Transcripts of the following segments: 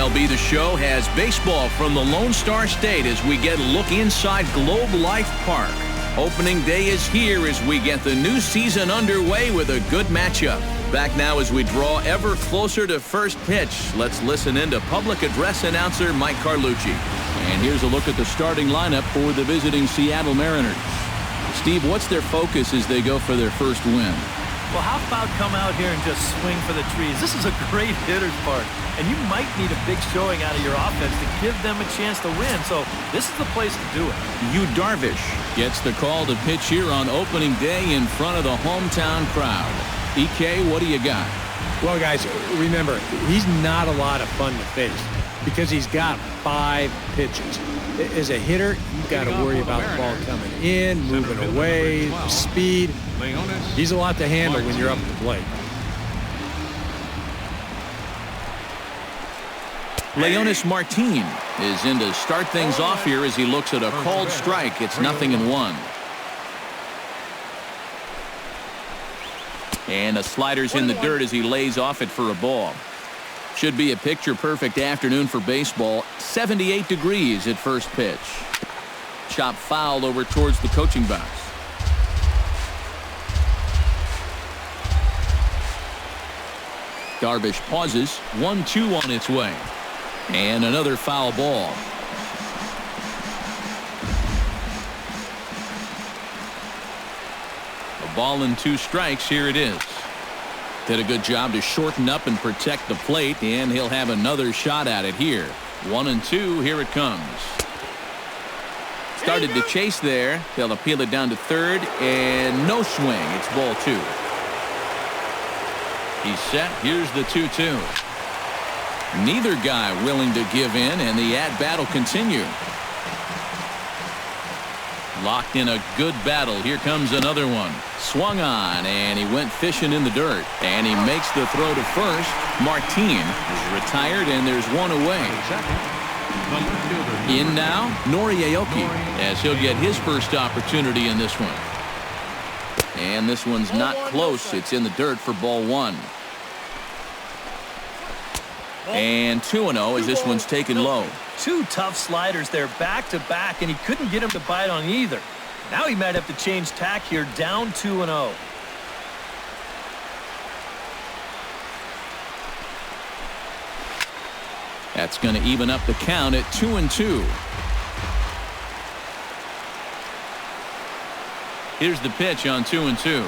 MLB The Show has baseball from the Lone Star State as we get a look inside Globe Life Park. Opening day is here as we get the new season underway with a good matchup. Back now as we draw ever closer to first pitch. Let's listen in to public address announcer Mike Carlucci. And here's a look at the starting lineup for the visiting Seattle Mariners. Steve, what's their focus as they go for their first win? Well, how about come out here and just swing for the trees? This is a great hitter's park, and you might need a big showing out of your offense to give them a chance to win. So this is the place to do it. Yu Darvish gets the call to pitch here on opening day in front of the hometown crowd. EK, what do you got? Well, guys, remember, he's not a lot of fun to face because he's got 5 pitches. As a hitter, you've got to worry about the ball coming in, moving away, speed. He's a lot to handle when you're up at the plate. Leonys Martin is in to start things off here as he looks at a called strike. It's 0-1. And the slider's in the dirt as he lays off it for a ball. Should be a picture-perfect afternoon for baseball. 78 degrees at first pitch. Chop foul over towards the coaching box. Darvish pauses. 1-2 on its way. And another foul ball. A ball and 2 strikes. Here it is. Did a good job to shorten up and protect the plate, and he'll have another shot at it here. 1-2. Here it comes. Started to chase there. They'll appeal it down to third, and no swing. It's ball 2. He's set. Here's the 2-2. Neither guy willing to give in, and the at-bat will continue. Locked in a good battle. Here comes another one. Swung on, and he went fishing in the dirt. And he makes the throw to first. Martin is retired, and there's one away. In now, Nori Aoki, as he'll get his first opportunity in this one. And this one's not close. It's in the dirt for ball 1. And 2-0 as this one's taken low. 2 tough sliders there back-to-back, and he couldn't get him to bite on either. Now he might have to change tack here, down 2-0. That's going to even up the count at 2-2. Here's the pitch on 2-2.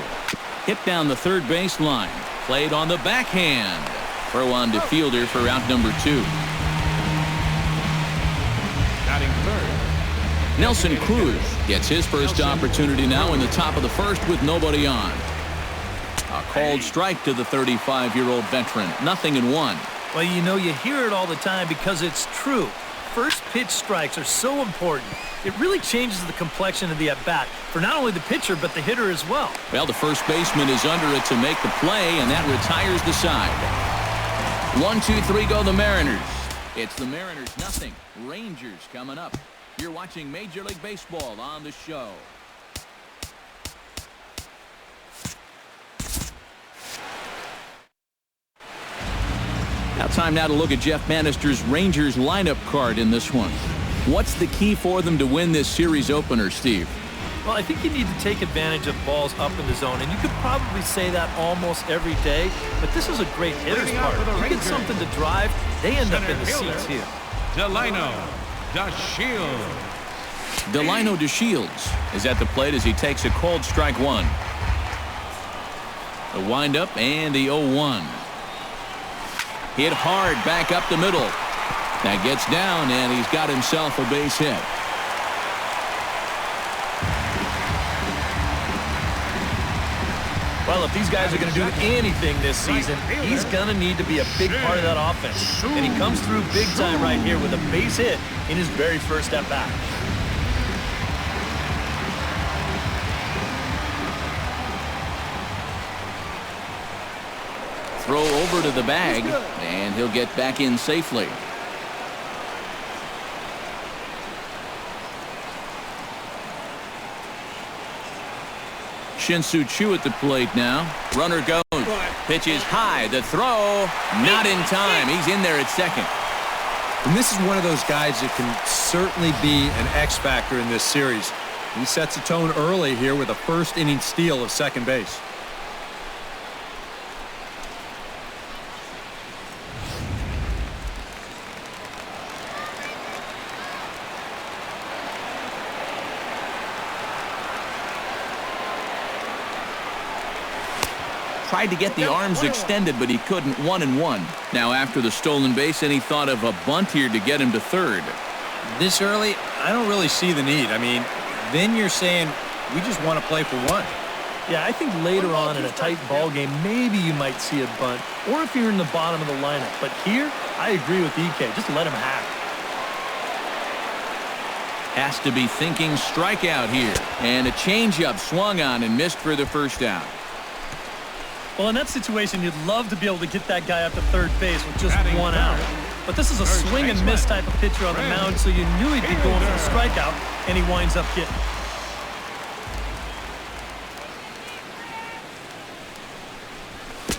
Hit down the third baseline. Played on the backhand. Throw on to fielder for out number 2. Nelson Cruz gets his first opportunity now in the top of the first with nobody on. A called strike to the 35-year-old veteran. 0-1. Well, you know, you hear it all the time because it's true. First pitch strikes are so important. It really changes the complexion of the at-bat for not only the pitcher but the hitter as well. Well, the first baseman is under it to make the play, and that retires the side. 1-2-3 go the Mariners. It's the Mariners 0. Rangers coming up. You're watching Major League Baseball on the show. Now time now to look at Jeff Bannister's Rangers lineup card in this one. What's the key for them to win this series opener, Steve? Well, I think you need to take advantage of balls up in the zone, and you could probably say that almost every day, but this is a great hitter's park. You get something to drive, they end up in the seats here. Delino DeShields. Delino DeShields is at the plate as he takes a called strike 1. The windup and the 0-1. Hit hard back up the middle. That gets down, and he's got himself a base hit. Well, if these guys are going to do anything this season, he's going to need to be a big part of that offense. And he comes through big time right here with a base hit in his very first at-bat. Throw over to the bag, and he'll get back in safely. Shin-Soo Choo at the plate now. Runner goes. Pitch is high. The throw, not in time. He's in there at second. And this is one of those guys that can certainly be an X factor in this series. He sets the tone early here with a first-inning steal of second base. Tried to get the arms extended, but he couldn't. 1-1. Now after the stolen base, and he thought of a bunt here to get him to third. This early, I don't really see the need. I mean, then you're saying we just want to play for one. Yeah, I think later on in a tight ball game, maybe you might see a bunt, or if you're in the bottom of the lineup. But here, I agree with EK. Just let him hack. Has to be thinking strikeout here. And a changeup swung on and missed for the first out. Well, in that situation, you'd love to be able to get that guy up to third base with just one out. But this is a swing and miss type of pitcher on the mound, so you knew he'd be going for the strikeout, and he winds up getting.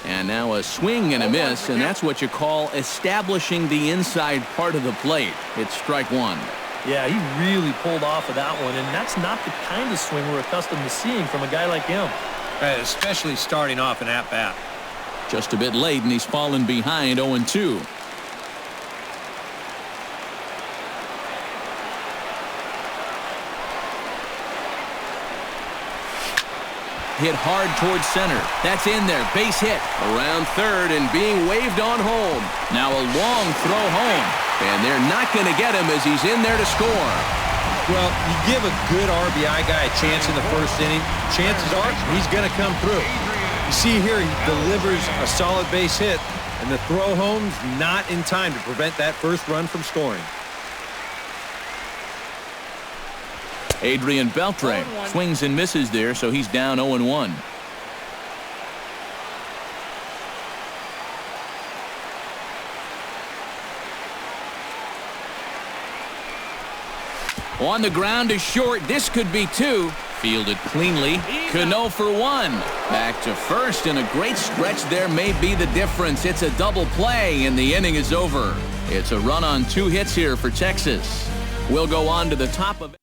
And now a swing and a miss, and that's what you call establishing the inside part of the plate. It's strike one. Yeah, he really pulled off of that one, and that's not the kind of swing we're accustomed to seeing from a guy like him. Especially starting off an at-bat. Just a bit late, and he's fallen behind 0-2. Hit hard towards center. That's in there. Base hit. Around third and being waved on home. Now a long throw home. And they're not going to get him as he's in there to score. Well, you give a good RBI guy a chance in the first inning, chances are he's going to come through. You see here, he delivers a solid base hit, and the throw home's not in time to prevent that first run from scoring. Adrian Beltre swings and misses there, so he's down 0-1. On the ground to short. This could be two. Fielded cleanly. Cano for one. Back to first, and a great stretch there may be the difference. It's a double play, and the inning is over. It's a run on 2 hits here for Texas. We'll go on to the top of it.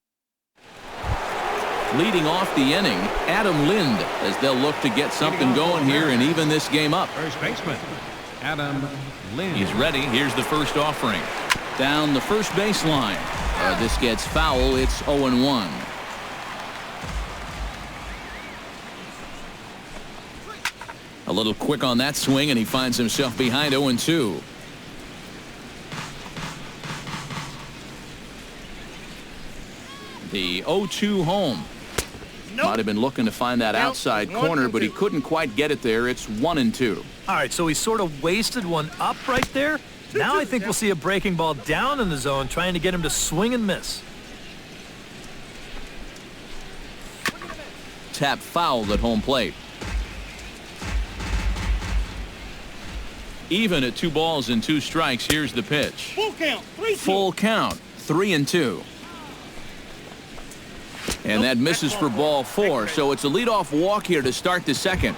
Leading off the inning, Adam Lind, as they'll look to get something going here and even this game up. First baseman, Adam Lind. He's ready. Here's the first offering. Down the first baseline. This gets foul. It's 0-1. A little quick on that swing, and he finds himself behind 0-2. The 0-2 home. Might have been looking to find that outside corner, but he couldn't quite get it there. It's 1-2. All right, so he sort of wasted one up right there. Now I think we'll see a breaking ball down in the zone, trying to get him to swing and miss. Tap fouled at home plate. Even at 2 balls and 2 strikes. Here's the pitch. Full count. 3-2. Full count. 3-2. And that misses for ball 4. So it's a leadoff walk here to start the second.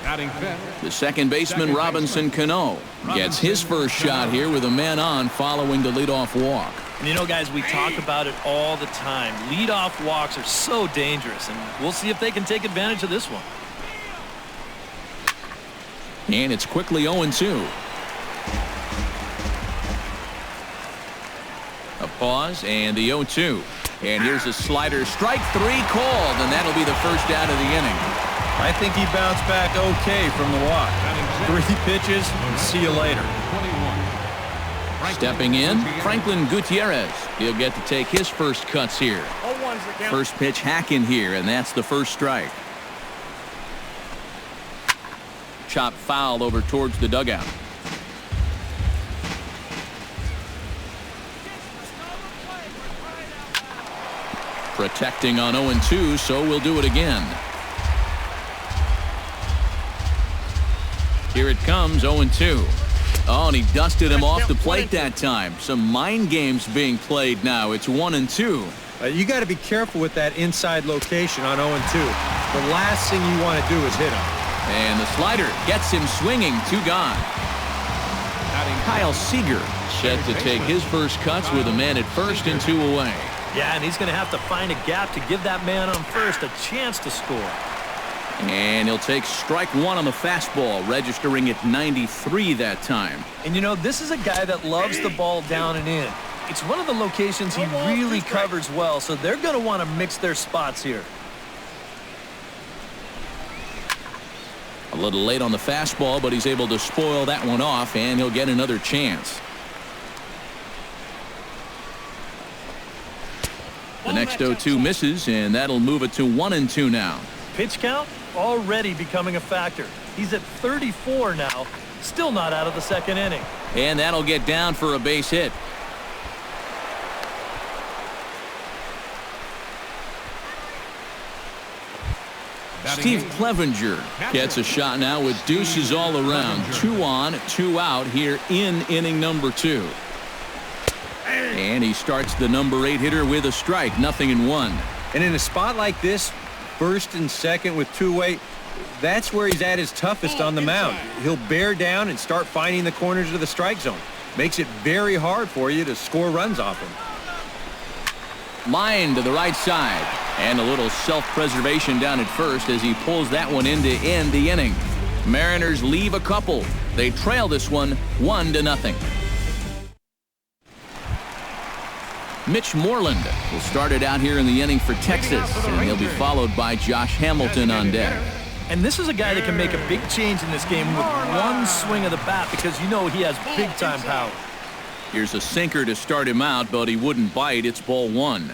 Batting fifth. The second baseman, Robinson Cano, gets his first shot here with a man on following the leadoff walk. And you know, guys, we talk about it all the time. Leadoff walks are so dangerous, and we'll see if they can take advantage of this one. And it's quickly 0-2. A pause and the 0-2. And here's a slider. Strike 3 called, and that'll be the first out of the inning. I think he bounced back okay from the walk. 3 pitches, and see you later. 21. Stepping in, Franklin Gutierrez. He'll get to take his first cuts here. First pitch hack in here, and that's the first strike. Chop foul over towards the dugout. Protecting on 0-2, so we'll do it again. Here it comes, 0-2. Oh, and he dusted him off the plate that time. Some mind games being played now. It's 1-2. You got to be careful with that inside location on 0-2. The last thing you want to do is hit him. And the slider gets him swinging. 2 gone. Kyle Seager set to take his first cuts with a man at first and 2 away. Yeah, and he's going to have to find a gap to give that man on first a chance to score. And he'll take strike 1 on the fastball, registering at 93 that time. And you know, this is a guy that loves the ball down and in. It's one of the locations he really covers well, so they're going to want to mix their spots here. A little late on the fastball, but he's able to spoil that one off, and he'll get another chance. The next 0-2 misses, and that'll move it to 1-2 now. Pitch count already becoming a factor. He's at 34 now, still not out of the second inning. And that'll get down for a base hit. Steve Clevenger gets a shot now with deuces all around. 2 on, 2 out here in inning number 2. And he starts the number 8 hitter with a strike, 0-1. And in a spot like this, first and second with 2 away, that's where he's at his toughest on the mound. He'll bear down and start finding the corners of the strike zone. Makes it very hard for you to score runs off him. Line to the right side. And a little self-preservation down at first as he pulls that one in to end the inning. Mariners leave a couple. They trail this one 1-0. Mitch Moreland will start it out here in the inning for Texas, and he'll be followed by Josh Hamilton on deck. And this is a guy that can make a big change in this game with one swing of the bat because you know he has big-time power. Here's a sinker to start him out, but he wouldn't bite. It's ball 1.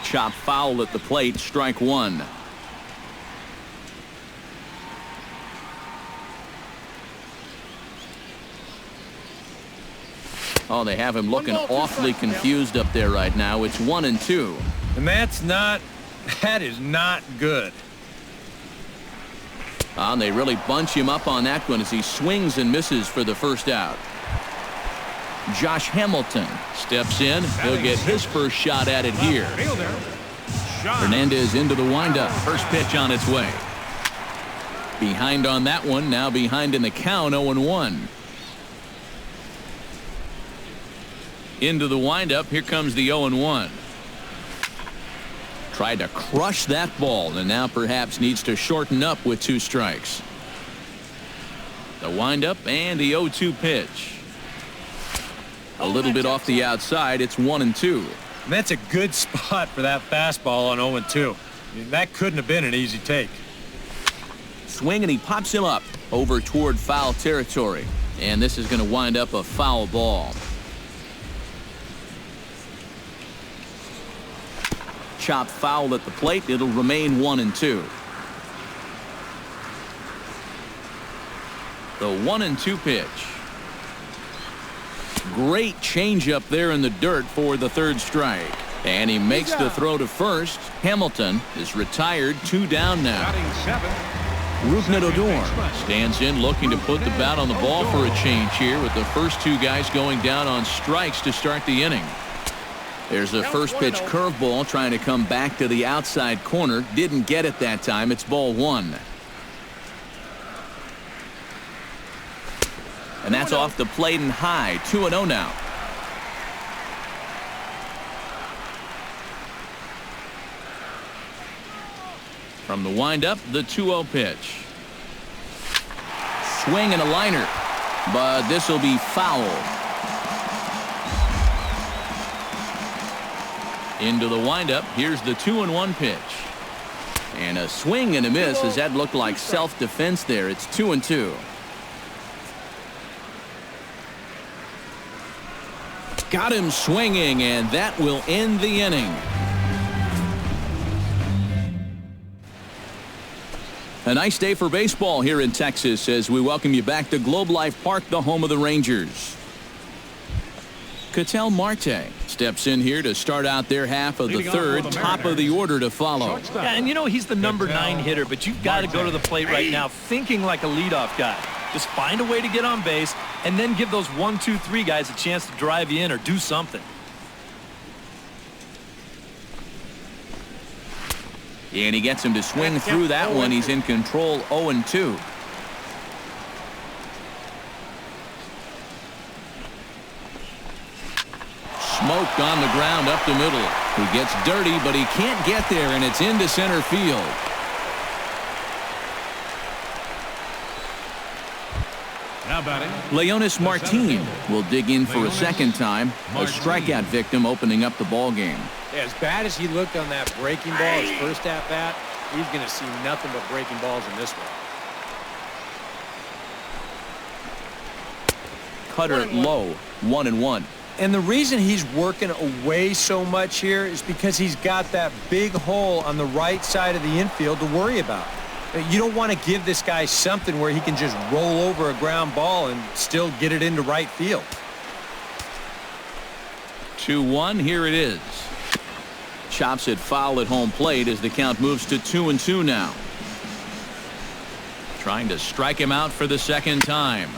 Chop foul at the plate, strike 1. Oh, they have him looking awfully confused up there right now. It's 1-2. And that is not good. And they really bunch him up on that one as he swings and misses for the first out. Josh Hamilton steps in. He'll get his first shot at it here. Hernandez into the windup. First pitch on its way. Behind on that one. Now behind in the count, 0-1. Into the windup. Here comes the 0-1. Tried to crush that ball and now perhaps needs to shorten up with 2 strikes. The windup and the 0-2 pitch. A little bit off the outside. It's 1-2. And that's a good spot for that fastball on 0-2. I mean, that couldn't have been an easy take. Swing and he pops him up over toward foul territory. And this is going to wind up a foul ball. Chop foul at the plate. It'll remain 1-2. The 1-2 pitch. Great changeup there in the dirt for the 3rd strike. And he makes the throw to first. Hamilton is retired, 2 down now. Rougned Odor stands in looking to put the bat on the ball for a change here with the first 2 guys going down on strikes to start the inning. There's a first pitch curveball trying to come back to the outside corner. Didn't get it that time. It's ball 1. And that's off the plate and high. 2-0 now. From the windup, the 2-0 pitch. Swing and a liner. But this will be foul. Into the windup. Here's the 2-1 pitch. And a swing and a miss as that looked like self-defense there. It's 2-2. Got him swinging, and that will end the inning. A nice day for baseball here in Texas as we welcome you back to Globe Life Park, the home of the Rangers. Ketel Marte steps in here to start out their half of the 3rd, top of the order to follow. Yeah, and you know he's the number 9 hitter, but you've got to go to the plate right now thinking like a leadoff guy. Just find a way to get on base and then give those 1, 2, 3 guys a chance to drive you in or do something. And he gets him to swing through that one. He's in control, 0-2. smoked on the ground up the middle. He gets dirty, but he can't get there, and it's into center field. Now batting, Leonis Martin will dig in for a second time. A strikeout victim opening up the ball game. Yeah, as bad as he looked on that breaking ball his first at-bat, he's going to see nothing but breaking balls in this one. Cutter low, 1-1. And the reason he's working away so much here is because he's got that big hole on the right side of the infield to worry about. You don't want to give this guy something where he can just roll over a ground ball and still get it into right field. 2-1, here it is. Chops it foul at home plate as the count moves to 2-2 now. Trying to strike him out for the second time.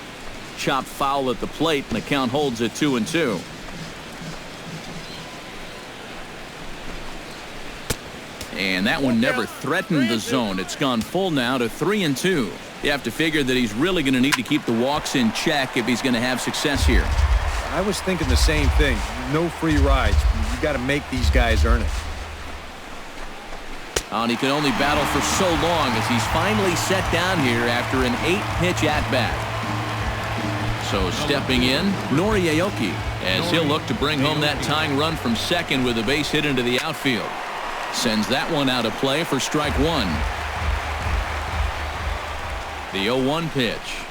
Chopped foul at the plate, and the count holds at 2-2. And that one never threatened the zone. It's gone full now to 3-2. You have to figure that he's really going to need to keep the walks in check if he's going to have success here. I was thinking the same thing. No free rides. You got to make these guys earn it. And he can only battle for so long as he's finally set down here after an 8-pitch at-bat. So stepping in, Nori Aoki, as he'll look to bring home that tying run from second with a base hit into the outfield. Sends that one out of play for strike one. The 0-1 pitch.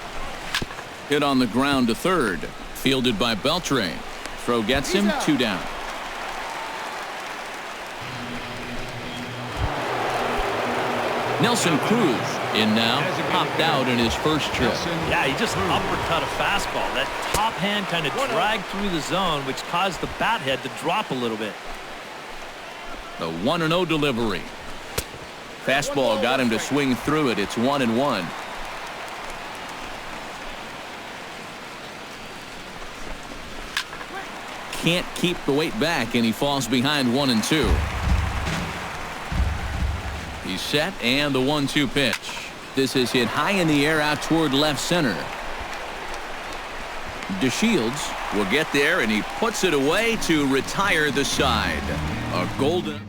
Hit on the ground to third. Fielded by Beltre. Throw gets him, 2 down. Nelson Cruz in now, popped out in his first trip. Yeah, he just uppercut a fastball. That top hand kind of dragged through the zone, which caused the bat head to drop a little bit. The 1-0 delivery. Fastball got him to swing through it. It's 1-1. Can't keep the weight back, and he falls behind 1-2. He's set, and the 1-2 pitch. This is hit high in the air out toward left center. DeShields will get there, and he puts it away to retire the side. A golden.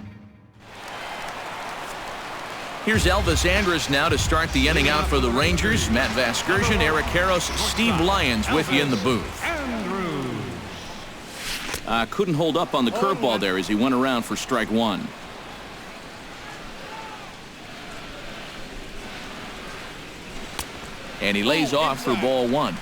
Here's Elvis Andrus now to start the inning out for the Rangers. Matt Vasgersian, Eric Karros, Steve Lyons with you in the booth. Couldn't hold up on the curveball there as he went around for strike one. And he lays off for ball one.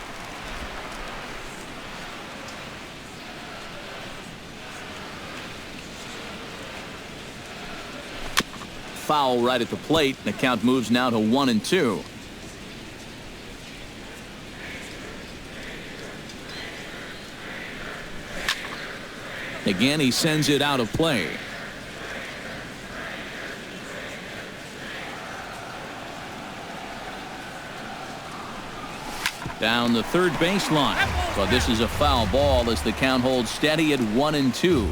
Foul right at the plate. The count moves now to 1-2. Again, he sends it out of play. Down the third baseline. But this is a foul ball as the count holds steady at 1-2.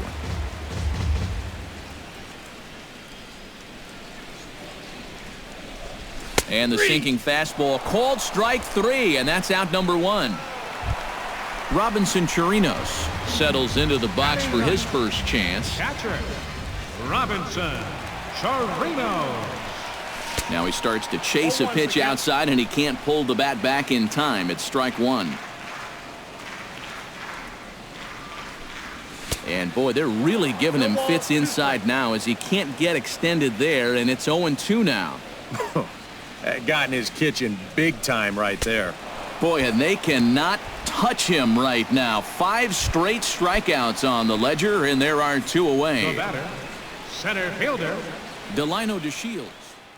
And the sinking fastball called strike 3, and that's out number 1. Robinson Chirinos settles into the box for his first chance. Catcher, Robinson Chirinos. Now he starts to chase a pitch outside, and he can't pull the bat back in time. It's strike 1. And boy, they're really giving him fits inside now as he can't get extended there, and it's 0-2 now. That got in his kitchen big time right there. Boy, and they cannot touch him right now. 5 straight strikeouts on the ledger, and there are 2 away. The batter, center fielder Delino DeShields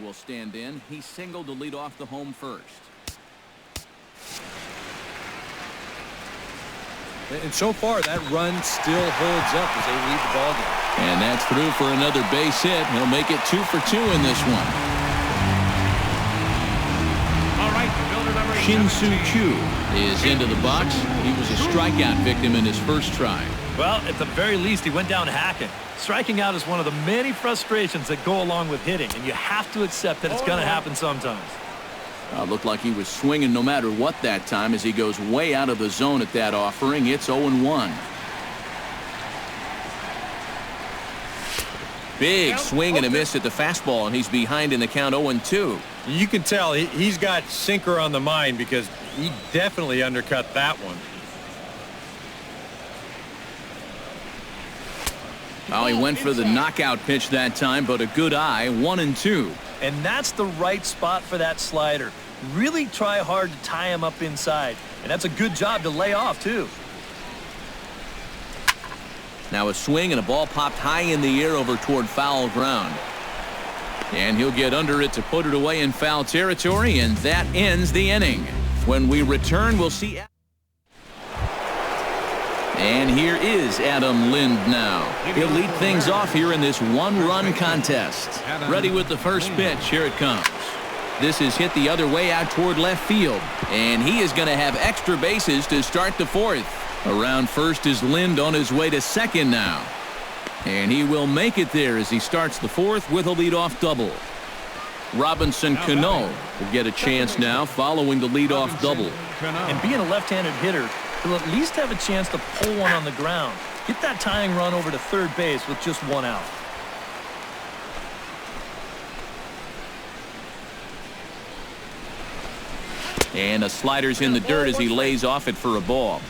will stand in. He singled to lead off the home first. And so far, that run still holds up as they lead the ball game. And that's through for another base hit. He'll make it 2 for 2 in this one. Shin-Soo Choo is into the box. He was a strikeout victim in his first try. Well, at the very least, he went down hacking. Striking out is one of the many frustrations that go along with hitting, and you have to accept that it's going to happen sometimes. Looked like he was swinging no matter what that time as he goes way out of the zone at that offering. It's 0-1. Big swing and a miss at the fastball, and he's behind in the count 0-2. You can tell he's got sinker on the mind because he definitely undercut that one. Well, he went for the knockout pitch that time, but a good eye, 1-2. And that's the right spot for that slider. Really try hard to tie him up inside. And that's a good job to lay off, too. Now a swing and a ball popped high in the air over toward foul ground. And he'll get under it to put it away in foul territory, and that ends the inning. When we return, we'll see. And here is Adam Lind now. He'll lead things off here in this one-run contest. Ready with the first pitch. Here it comes. This is hit the other way out toward left field. And he is going to have extra bases to start the fourth. Around first is Lind on his way to second now. And he will make it there as he starts the fourth with a leadoff double. Robinson Cano will get a chance now following the leadoff double. And being a left-handed hitter, he'll at least have a chance to pull one on the ground. Get that tying run over to third base with just one out. And a slider's in the dirt as he lays off it for a ball.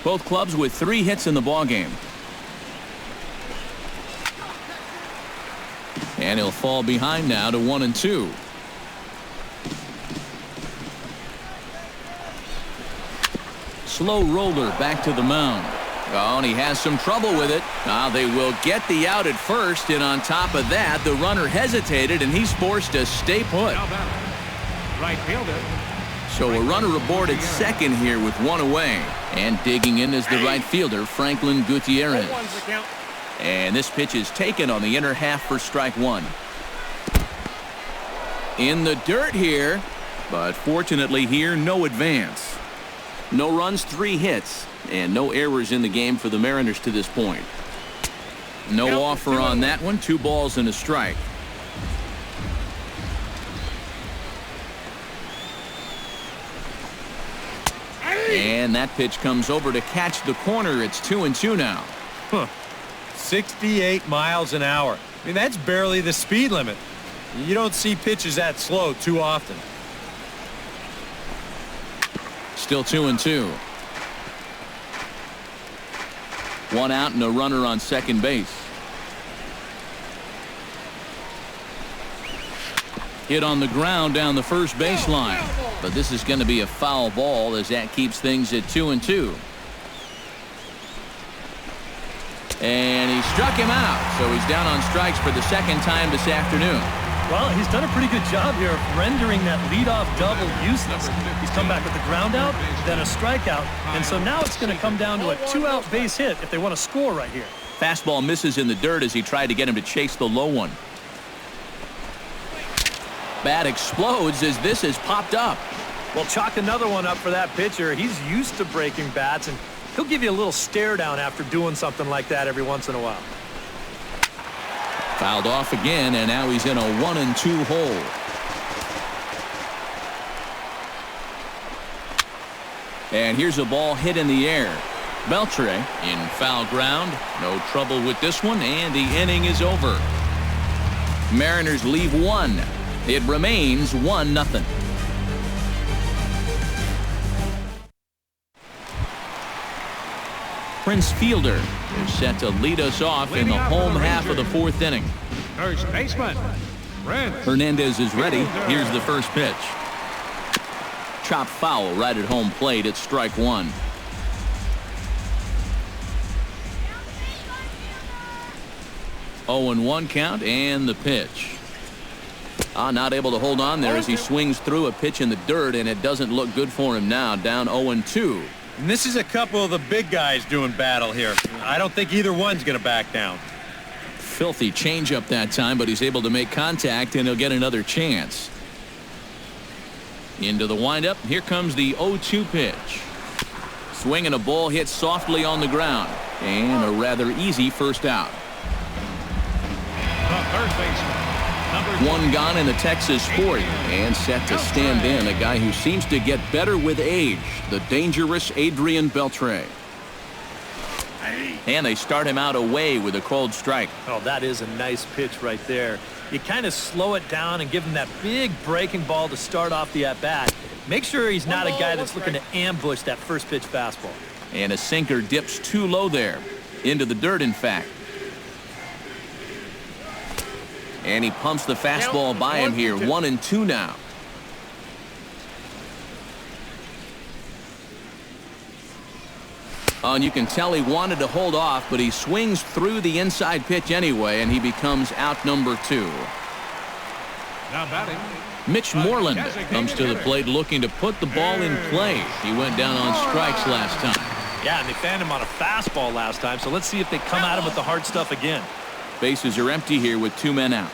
Both clubs with 3 hits in the ballgame. And he'll fall behind now to 1-2. Slow roller back to the mound. Oh, and he has some trouble with it. Now they will get the out at first, and on top of that, the runner hesitated, and he's forced to stay put. Right fielder. So a runner aboard at second here with 1 away. And digging in is the right fielder, Franklin Gutierrez. And this pitch is taken on the inner half for strike 1. In the dirt here, but fortunately here, no advance. No runs, 3 hits, and no errors in the game for the Mariners to this point. No offer on that one, 2 balls and a strike. And that pitch comes over to catch the corner. It's 2-2 now. 68 miles an hour. I mean, that's barely the speed limit. You don't see pitches that slow too often. Still 2-2. 1 out and a runner on second base. Hit on the ground down the first baseline. But this is going to be a foul ball as that keeps things at 2-2. And he struck him out. So he's down on strikes for the second time this afternoon. Well, he's done a pretty good job here of rendering that leadoff double useless. He's come back with a ground out, then a strikeout, and so now it's going to come down to a 2-out base hit if they want to score right here. Fastball misses in the dirt as he tried to get him to chase the low one. Bat explodes as this has popped up. Well, chalk another one up for that pitcher. He's used to breaking bats, and he'll give you a little stare down after doing something like that every once in a while. Fouled off again, and now he's in a 1-2 hole. And here's a ball hit in the air. Beltre in foul ground. No trouble with this one, and the inning is over. Mariners leave 1. It remains 1-0. Prince Fielder is set to lead us off in the home half of the 4th inning. First baseman, Prince. Hernandez is ready. Here's the first pitch. Chop foul right at home plate. It's strike 1. Oh, and 1 count, and the pitch. Not able to hold on there as he swings through a pitch in the dirt, and it doesn't look good for him now. Down 0-2. And this is a couple of the big guys doing battle here. I don't think either one's going to back down. Filthy changeup that time, but he's able to make contact, and he'll get another chance. Into the windup. Here comes the 0-2 pitch. Swing and a ball hit softly on the ground, and a rather easy first out. The third baseman. 1 gone in the Texas 4th, and set to stand in a guy who seems to get better with age, the dangerous Adrian Beltre. And they start him out away with a cold strike. Oh, that is a nice pitch right there. You kind of slow it down and give him that big breaking ball to start off the at-bat. Make sure he's not a guy that's looking to ambush that first pitch fastball. And a sinker dips too low there. Into the dirt, in fact. And he pumps the fastball by him here. 1-2 now. And you can tell he wanted to hold off, but he swings through the inside pitch anyway, and he becomes out number 2. Now batting. Mitch Moreland comes to the plate looking to put the ball in play. He went down on strikes last time. Yeah, and they fanned him on a fastball last time, so let's see if they come at him with the hard stuff again. Bases are empty here with 2 men out.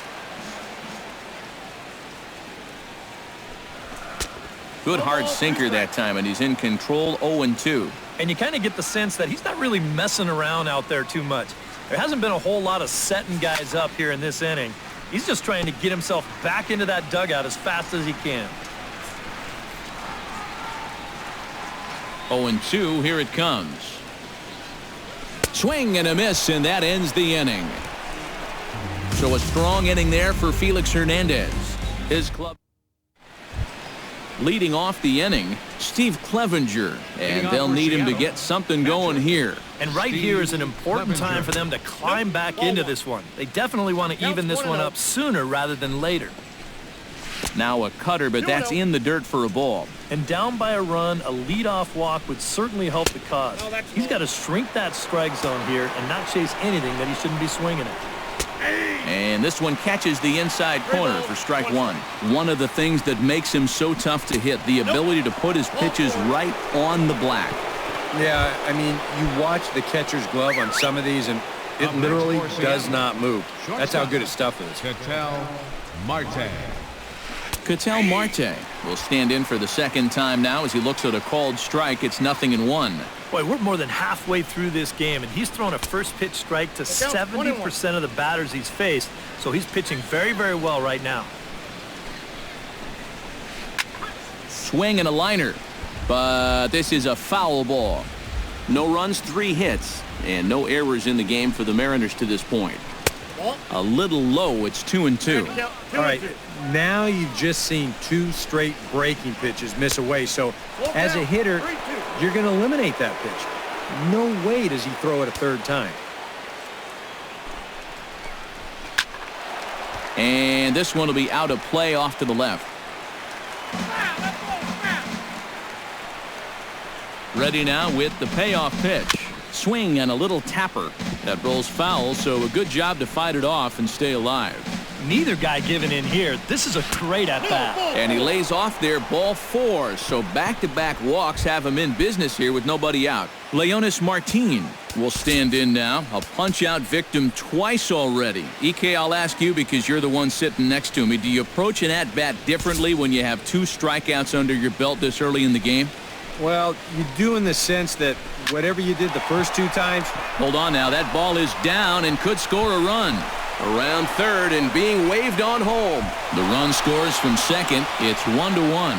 Good hard sinker that time, and he's in control. 0-2. And you kind of get the sense that he's not really messing around out there too much. There hasn't been a whole lot of setting guys up here in this inning. He's just trying to get himself back into that dugout as fast as he can. 0-2, here it comes. Swing and a miss, and that ends the inning. So a strong inning there for Felix Hernandez. His club leading off the inning, Steve Clevenger, and they'll need him to get something going here. And right here is an important time for them to climb back into this one. They definitely want to even this one up sooner rather than later. Now a cutter, but that's in the dirt for a ball. And down by a run, a leadoff walk would certainly help the cause. He's got to shrink that strike zone here and not chase anything that he shouldn't be swinging at. And this one catches the inside corner for strike 1. One of the things that makes him so tough to hit, the ability to put his pitches right on the black. Yeah, I mean, you watch the catcher's glove on some of these, and it literally does not move. That's how good his stuff is. Ketel Marte. Ketel Marte will stand in for the second time now as he looks at a called strike. It's 0-1. Boy, we're more than halfway through this game, and he's thrown a first pitch strike to 70% of the batters he's faced, so he's pitching very, very well right now. Swing and a liner, but this is a foul ball. No runs, 3 hits, and no errors in the game for the Mariners to this point. A little low. It's 2-2. All right, now you've just seen 2 straight breaking pitches miss away, so as a hitter, you're going to eliminate that pitch. No way does he throw it a third time. And this one will be out of play off to the left. Ready now with the payoff pitch. Swing and a little tapper. That rolls foul, so a good job to fight it off and stay alive. Neither guy giving in here. This is a great at-bat. And he lays off there, ball 4. So back-to-back walks have him in business here with nobody out. Leonis Martin will stand in now. A punch-out victim twice already. EK, I'll ask you because you're the one sitting next to me. Do you approach an at-bat differently when you have 2 strikeouts under your belt this early in the game? Well, you do in the sense that whatever you did the first 2 times. Hold on now. That ball is down and could score a run. Around third and being waved on home. The run scores from second. It's 1-1.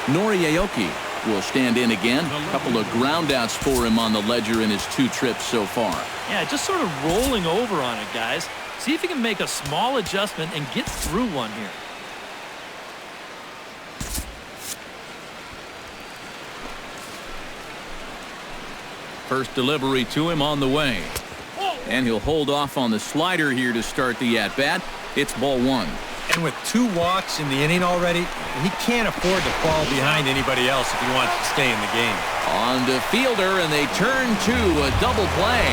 Nori Aoki will stand in again. A couple of groundouts for him on the ledger in his 2 trips so far. Yeah, just sort of rolling over on it, guys. See if you can make a small adjustment and get through one here. First delivery to him on the way. And he'll hold off on the slider here to start the at-bat. It's ball 1. And with 2 walks in the inning already, he can't afford to fall behind anybody else if he wants to stay in the game. On to fielder, and they turn to a double play.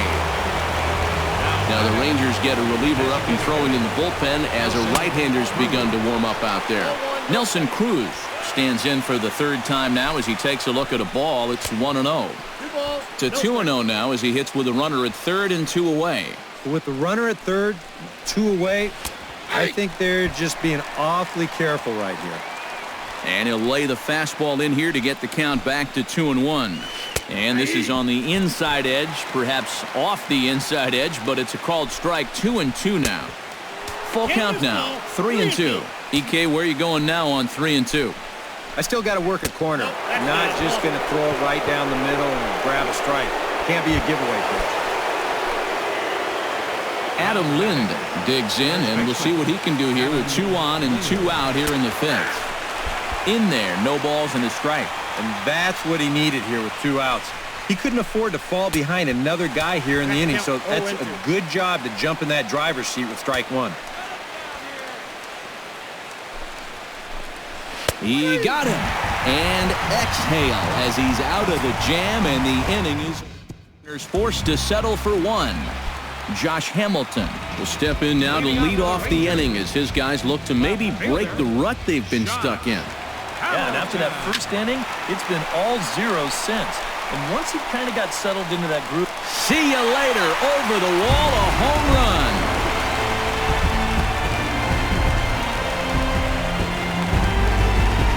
Now the Rangers get a reliever up and throwing in the bullpen as a right-hander's begun to warm up out there. Nelson Cruz stands in for the 3rd time now as he takes a look at a ball. It's 1-0. To 2-0 now as he hits with a runner at 3rd and 2 away. With the runner at 3rd, 2 away, I think they're just being awfully careful right here. And he'll lay the fastball in here to get the count back to 2-1. And this is on the inside edge, perhaps off the inside edge, but it's a called strike. 2-2 now. Full count now. 3-2. EK, where are you going now on 3-2? I still got to work a corner. Not just going to throw it right down the middle and grab a strike. Can't be a giveaway pitch. Adam Lind digs in, and we'll see what he can do here with 2 on and 2 out here in the 5th. In there, no balls and a strike. And that's what he needed here with 2 outs. He couldn't afford to fall behind another guy here in the inning, so that's a good job to jump in that driver's seat with strike 1. He got him. And exhale as he's out of the jam, and the inning is forced to settle for 1. Josh Hamilton will step in now to lead off the inning as his guys look to maybe break the rut they've been stuck in. Yeah, and after that first inning, it's been all zeros since. And once he kind of got settled into that group. See you later. Over the wall, a home run.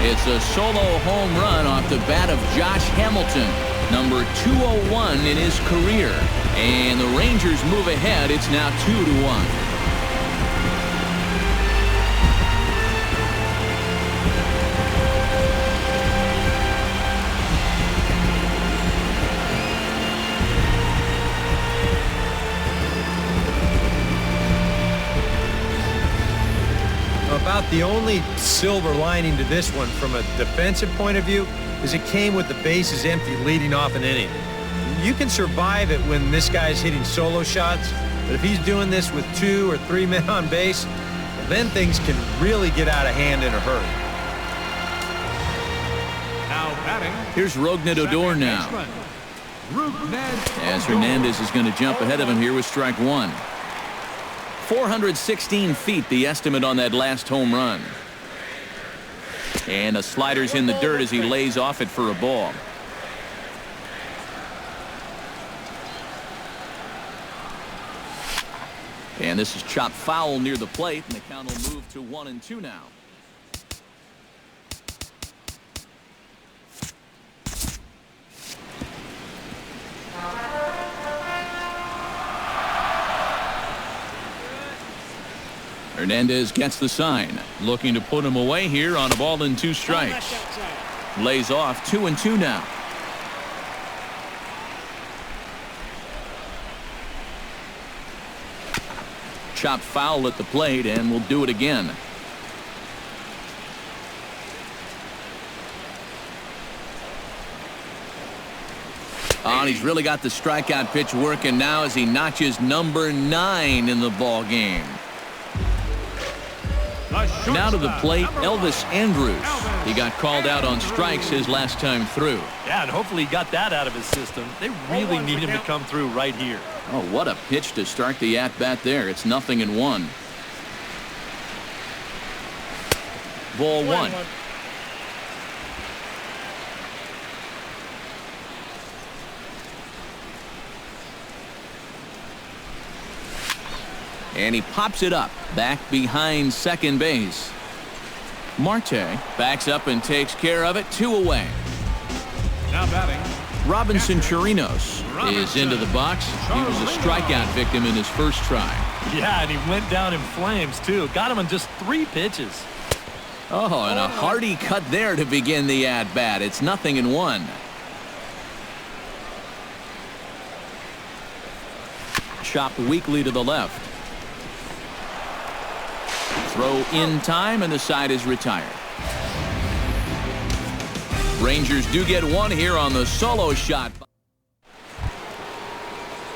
It's a solo home run off the bat of Josh Hamilton, number 201 in his career. And the Rangers move ahead. It's now 2-1. About the only silver lining to this one from a defensive point of view is it came with the bases empty leading off an inning. You can survive it when this guy's hitting solo shots, but if he's doing this with 2 or 3 men on base, then things can really get out of hand in a hurry. Now batting. Here's Rougned Odor now. As Hernandez is going to jump ahead of him here with strike 1. 416 feet, the estimate on that last home run. And a slider's in the dirt as he lays off it for a ball. And this is chopped foul near the plate, and the count will move to 1-2 now. Hernandez gets the sign, looking to put him away here on a ball and 2 strikes. Lays off 2-2 now. Chopped foul at the plate, and we'll do it again. Oh, and he's really got the strikeout pitch working now as he notches number 9 in the ball game. Now to the plate, Elvis Andrus. He got called out on strikes his last time through. Yeah, and hopefully he got that out of his system. They really need him to come through right here. Oh, what a pitch to start the at-bat there. It's 0-1. Ball 1. And he pops it up back behind second base. Marte backs up and takes care of it. 2 away. Now batting. Robinson Chirinos is into the box. He was a strikeout victim in his first try. Yeah, and he went down in flames too. Got him on just 3 pitches. Oh, and a hearty cut there to begin the at-bat. It's 0-1. Chopped weakly to the left. Throw in time, and the side is retired. Rangers do get 1 here on the solo shot.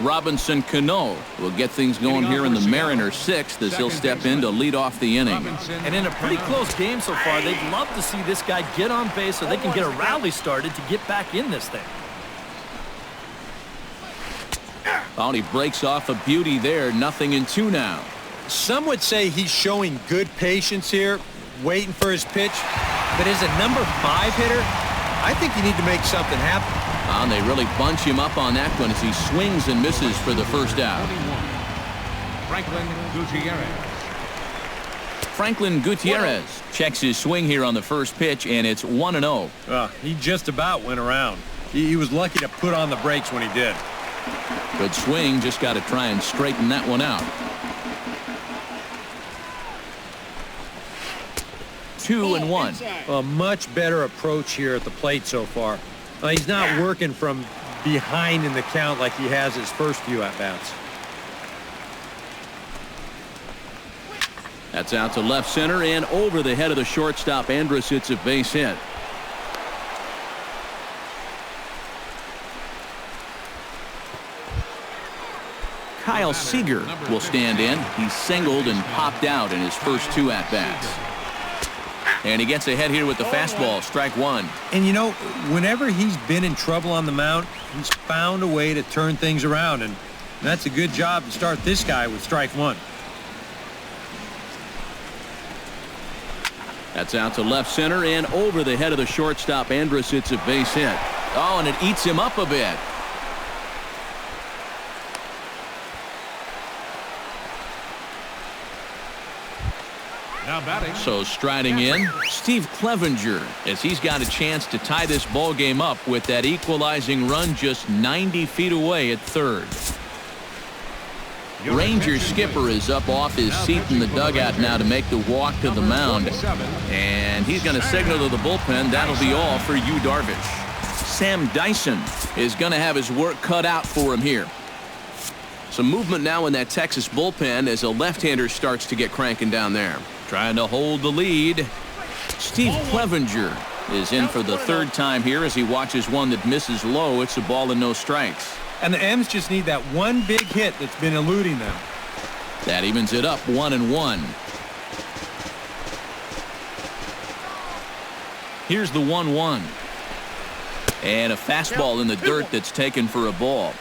Robinson Cano will get things going here in the Mariners' 6th as he'll step in to lead off the inning. And in a pretty close game so far, they'd love to see this guy get on base so they can get a rally started to get back in this thing. Oh, he breaks off a beauty there. 0-2 now. Some would say he's showing good patience here, waiting for his pitch. But as a number 5 hitter, I think you need to make something happen. And they really bunch him up on that one as he swings and misses for the first out. Franklin Gutierrez checks his swing here on the first pitch, and it's 1-0. He just about went around. He was lucky to put on the brakes when he did. Good swing, just got to try and straighten that one out. 2-1. A much better approach here at the plate so far. He's not working from behind in the count like he has his first few at-bats. That's out to left center and over the head of the shortstop. Andrus. It's a base hit. Kyle Seager will stand in. He's singled and popped out in his first 2 at-bats. And he gets ahead here with the fastball. Strike 1. And, you know, whenever he's been in trouble on the mound, he's found a way to turn things around. And that's a good job to start this guy with strike 1. That's out to left center and over the head of the shortstop. Andrus. It's a base hit. Oh, and it eats him up a bit. Now batting. So striding in, Steve Clevenger, as he's got a chance to tie this ball game up with that equalizing run just 90 feet away at third. Rangers skipper is up off his seat in the dugout now to make the walk to the mound. And he's going to signal to the bullpen. That'll be all for Yu Darvish. Sam Dyson is going to have his work cut out for him here. Some movement now in that Texas bullpen as a left-hander starts to get cranking down there. Trying to hold the lead. Steve Clevenger is in for the 3rd time here as he watches one that misses low. It's a ball and no strikes. And the M's just need that one big hit that's been eluding them. That evens it up 1-1. Here's the 1-1. And a fastball in the dirt that's taken for a ball.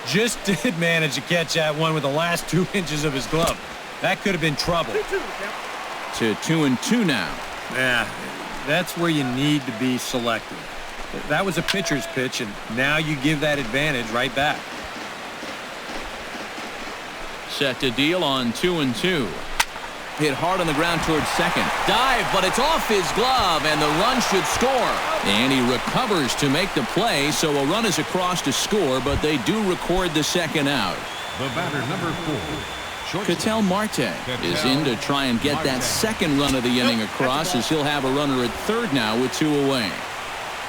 Just did manage to catch that one with the last 2 inches of his glove. That could have been trouble. To 2-2 now. Yeah, that's where you need to be selective. That was a pitcher's pitch, and now you give that advantage right back. Set to deal on 2-2. Hit hard on the ground towards second. Dive, but it's off his glove, and the run should score. And he recovers to make the play, so a run is across to score, but they do record the second out. The batter, number 4. Ketel Marte is in to try and get that second run of the inning across as he'll have a runner at third now with 2 away.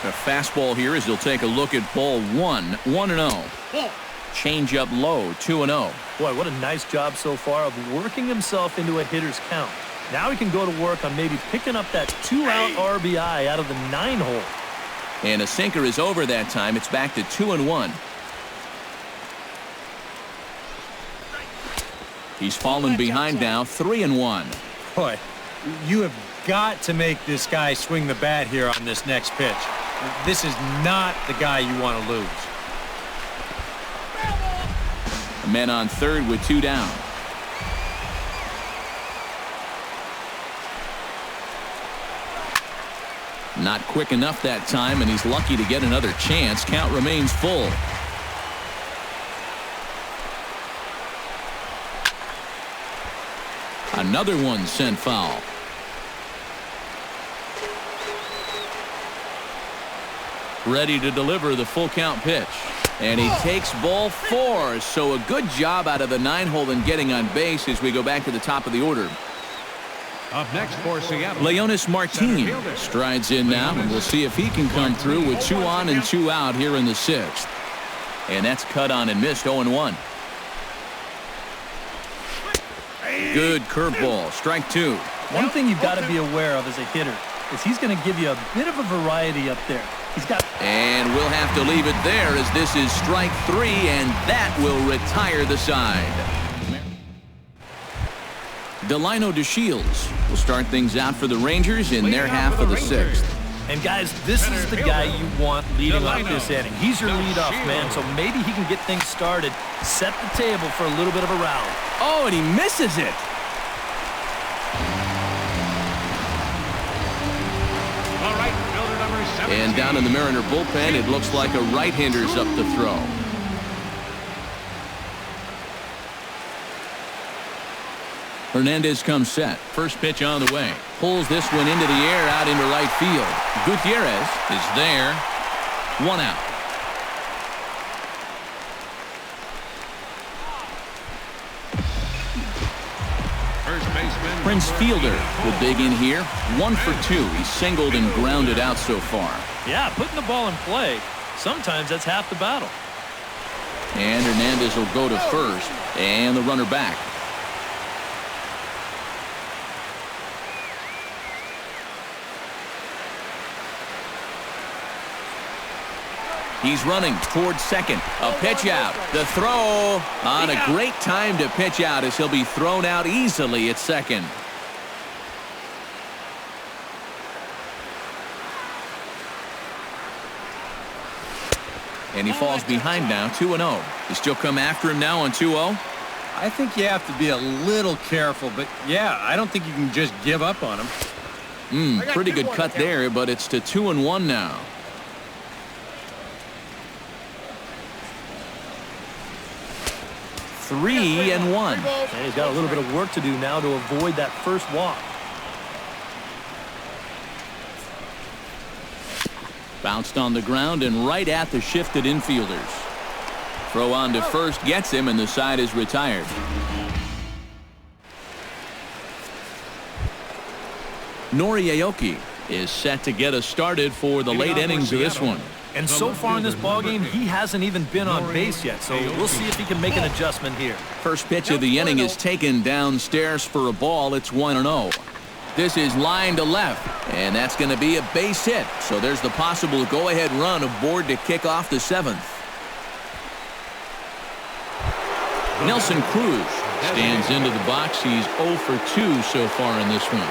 A fastball here as he'll take a look at ball 1, 1-0. Change up low, 2-0. Boy, what a nice job so far of working himself into a hitter's count. Now he can go to work on maybe picking up that 2-out RBI out of the 9-hole. And a sinker is over that time. It's back to 2-1. He's fallen behind now, 3-1. Boy, you have got to make this guy swing the bat here on this next pitch. This is not the guy you want to lose. A man on third with 2 down. Not quick enough that time, and he's lucky to get another chance. Count remains full. Another one sent foul. Ready to deliver the full count pitch. And he takes ball 4. So a good job out of the 9-hole in getting on base as we go back to the top of the order. Up next for Seattle, Leonis Martin strides in now, and we'll see if he can come through with 2 on and 2 out here in the 6th. And that's cut on and missed, 0-1. Good curveball, strike 2. One thing you've got to be aware of as a hitter is he's going to give you a bit of a variety up there. He's got. And we'll have to leave it there as this is strike 3, and that will retire the side. Delino DeShields will start things out for the Rangers in their half of the 6th. And guys, this is the guy you want leading off this inning. He's your leadoff man, so maybe he can get things started, set the table for a little bit of a rally. Oh, and he misses it. all right, fielder number 17. And down in the Mariner bullpen, it looks like a right-hander's up to throw. Hernandez comes set. First pitch on the way. Pulls this one into the air out into right field. Gutierrez is there. 1 out. First baseman Prince Fielder will dig in here. 1 for 2. He's singled and grounded out so far. Yeah, putting the ball in play. Sometimes that's half the battle. And Hernandez will go to first, and the runner back. He's running towards second. A pitch out. The throw on a great time to pitch out as he'll be thrown out easily at second. And he falls behind now, 2-0. You still come after him now on 2-0? I think you have to be a little careful, but yeah, I don't think you can just give up on him. Pretty good cut there, but it's to 2-1 now. Three and one. And he's got a little bit of work to do now to avoid that first walk. Bounced on the ground and right at the shifted infielders. Throw on to first gets him, and the side is retired. Nori Aoki is set to get us started for the late innings of this one. And so far in this ballgame, he hasn't even been on base yet, so we'll see if he can make an adjustment here. First pitch of the inning is taken downstairs for a ball. It's 1-0. This is line to left, and that's going to be a base hit. So there's the possible go-ahead run aboard to kick off the seventh. Nelson Cruz stands into the box. He's 0 for 2 so far in this one.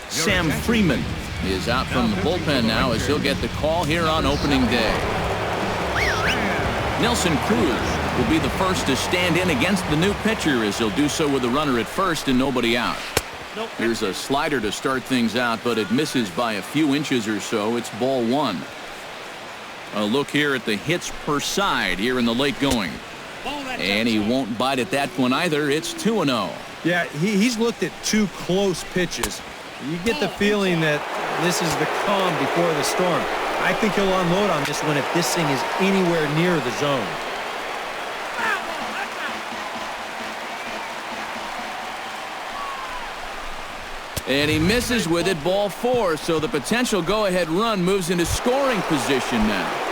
Sam Freeman is out from the bullpen now as he'll get the call here on opening day. Nelson Cruz will be the first to stand in against the new pitcher as he'll do so with a runner at first and nobody out. Here's a slider to start things out, but it misses by a few inches or so. It's ball one. A look here at the hits per side here in the late going. And he won't bite at that one either. It's 2-0. Yeah, he's looked at two close pitches. You get the feeling that this is the calm before the storm. I think he'll unload on this one if this thing is anywhere near the zone. And he misses with it, ball four, so the potential go-ahead run moves into scoring position now.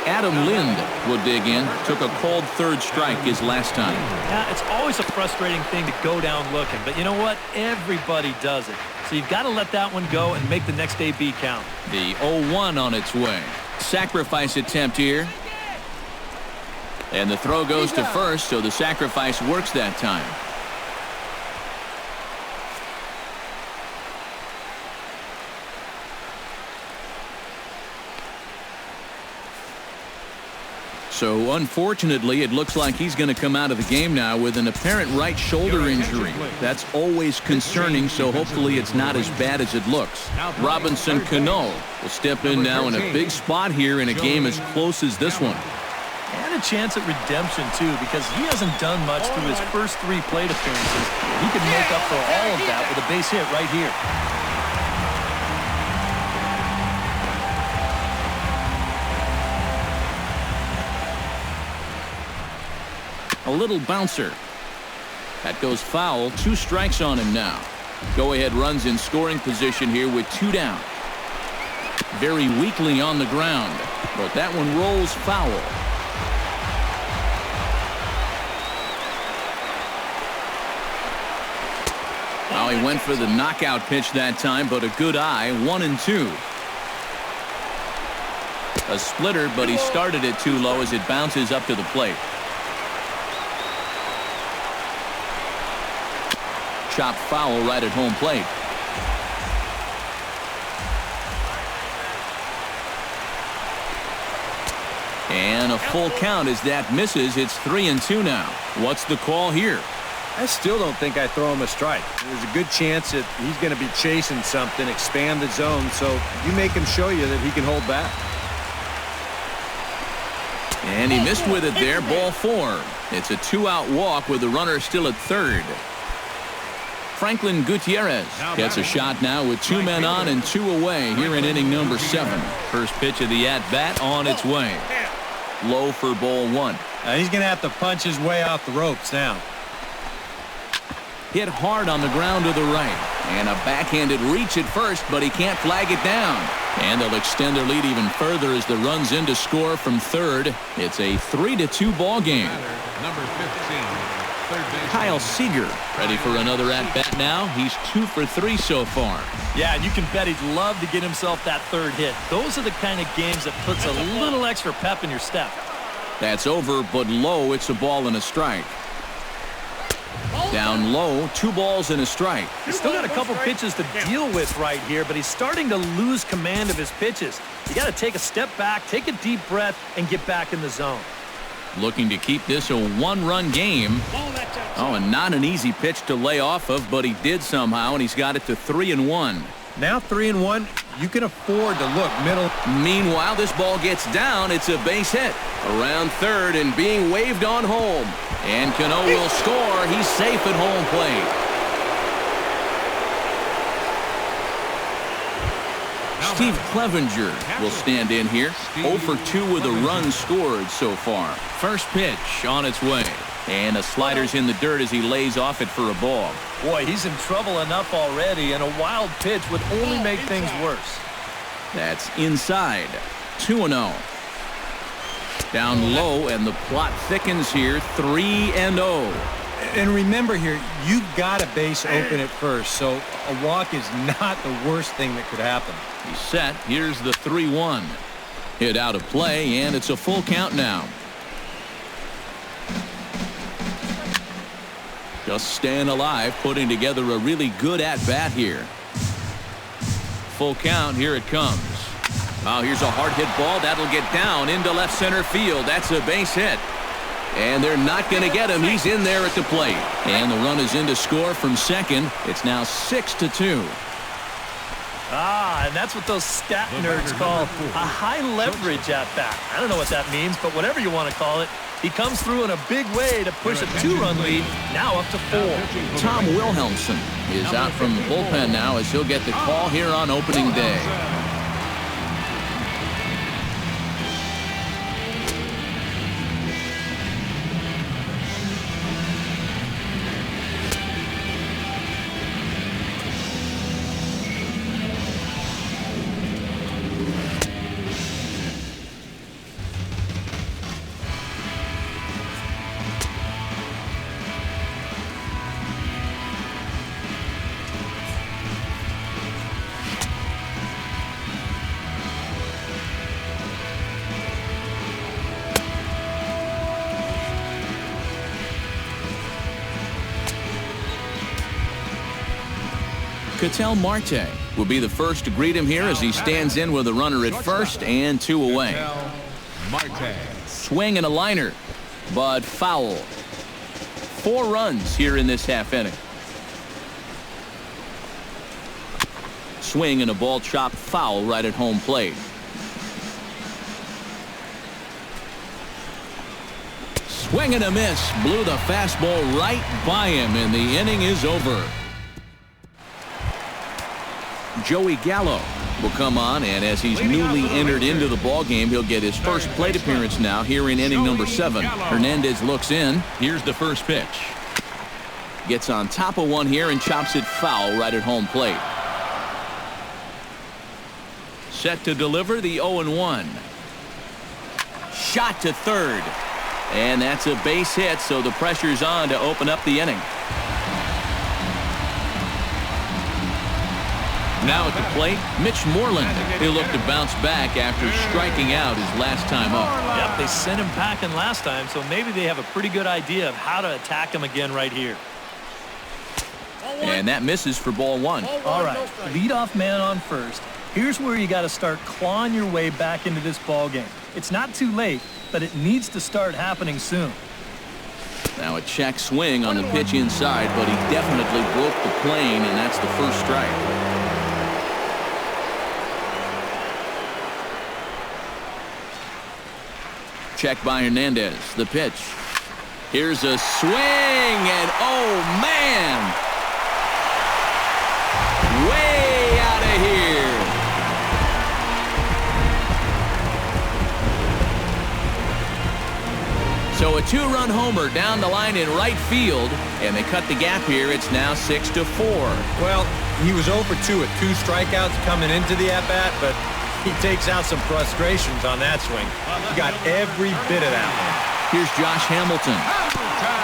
Adam Lind will dig in. Took a cold third strike his last time. Yeah, it's always a frustrating thing to go down looking, but you know what? Everybody does it. So you've got to let that one go and make the next AB count. The 0-1 on its way. Sacrifice attempt here. And the throw goes to first, so the sacrifice works that time. So, unfortunately, it looks like he's going to come out of the game now with an apparent right shoulder injury. That's always concerning, so hopefully it's not as bad as it looks. Robinson Cano will step in now in a big spot here in a game as close as this one. And a chance at redemption, too, because he hasn't done much through his first 3 plate appearances. He could make up for all of that with a base hit right here. A little bouncer. That goes foul. 2 strikes on him now. Go-ahead runs in scoring position here with 2 down. Very weakly on the ground, but that one rolls foul. Well, he went for the knockout pitch that time, but a good eye. 1-2. A splitter, but he started it too low as it bounces up to the plate. Chopped foul right at home plate. And a full count as that misses. It's 3-2 now. What's the call here? I still don't think I throw him a strike. There's a good chance that he's going to be chasing something, expand the zone, so you make him show you that he can hold back. And he missed with it there, ball 4. It's a 2-out walk with the runner still at third. Franklin Gutierrez gets a shot now with 2 men on and 2 away here in inning number 7. First pitch of the at-bat on its way. Low for ball one. He's going to have to punch his way off the ropes now. Hit hard on the ground to the right. And a backhanded reach at first, but he can't flag it down. And they'll extend their lead even further as the runs in to score from third. It's a 3-2 ball game. Number 15, third baseman. Kyle Seager ready for another at-bat now. He's 2 for 3 so far. Yeah, and you can bet he'd love to get himself that third hit. Those are the kind of games that puts a little extra pep in your step. That's over, but low. It's a ball and a strike. Down low, 2 balls and a strike. He's still got a couple pitches to deal with right here, but he's starting to lose command of his pitches. You got to take a step back, take a deep breath, and get back in the zone. Looking to keep this a 1-run game. Oh, and not an easy pitch to lay off of, but he did somehow, and he's got it to 3-1. Now 3-1, you can afford to look middle. Meanwhile, this ball gets down. It's a base hit. Around third and being waved on home. And Cano will score. He's safe at home plate. Steve Clevenger will stand in here. 0 for 2 with a run scored so far. First pitch on its way. And a slider's in the dirt as he lays off it for a ball. Boy, he's in trouble enough already, and a wild pitch would only make things worse. That's inside. 2-0. Down low, and the plot thickens here. 3-0. And remember here, you've got a base open at first, so a walk is not the worst thing that could happen. He's set. Here's the 3-1. Hit out of play, and it's a full count now. Just staying alive, putting together a really good at-bat here. Full count, here it comes. Oh, here's a hard hit ball. That'll get down into left center field. That's a base hit. And they're not going to get him. He's in there at the plate. And the run is in to score from second. It's now 6-2. Ah, and that's what those stat nerds call a high leverage at-bat. I don't know what that means, but whatever you want to call it, he comes through in a big way to push a 2-run lead, now up to 4. Tom Wilhelmsen is out from the bullpen now as he'll get the call here on opening day. Ketel Marte will be the first to greet him here as he stands in with a runner at first and 2 away. Marte. Swing and a liner, but foul. 4 runs here in this half inning. Swing and a ball chopped foul right at home plate. Swing and a miss. Blew the fastball right by him, and the inning is over. Joey Gallo will come on, and as he's newly entered into the ballgame, he'll get his first plate appearance now here in inning number 7. Hernandez looks in. Here's the first pitch. Gets on top of one here and chops it foul right at home plate. Set to deliver the 0-1. Shot to third. And that's a base hit, so the pressure's on to open up the inning. Now at the plate, Mitch Moreland. He'll look to bounce back after striking out his last time up. Yep, they sent him packing last time, so maybe they have a pretty good idea of how to attack him again right here. And that misses for ball 1. All right, leadoff man on first. Here's where you got to start clawing your way back into this ball game. It's not too late, but it needs to start happening soon. Now a check swing on the pitch inside, but he definitely broke the plane, and that's the first strike. Check by Hernandez. The pitch. Here's a swing, and oh man! Way out of here. a two-run homer down the line in right field, and they cut the gap here. It's now 6-4. Well, he was 0 for 2 with 2 strikeouts coming into the at-bat, but he takes out some frustrations on that swing. He got every bit of that one. Here's Josh Hamilton.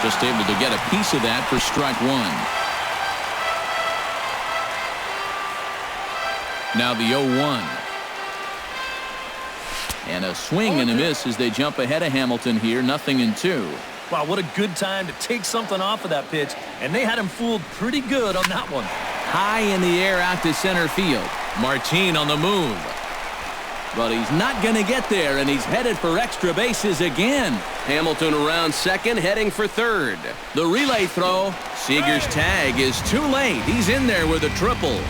Just able to get a piece of that for strike one. Now the 0-1. And a swing and a miss as they jump ahead of Hamilton here, 0-2. Wow, what a good time to take something off of that pitch, and they had him fooled pretty good on that one. High in the air out to center field. Martin on the move. But he's not going to get there, and he's headed for extra bases again. Hamilton around second, heading for third. The relay throw. Seager's tag is too late. He's in there with a triple.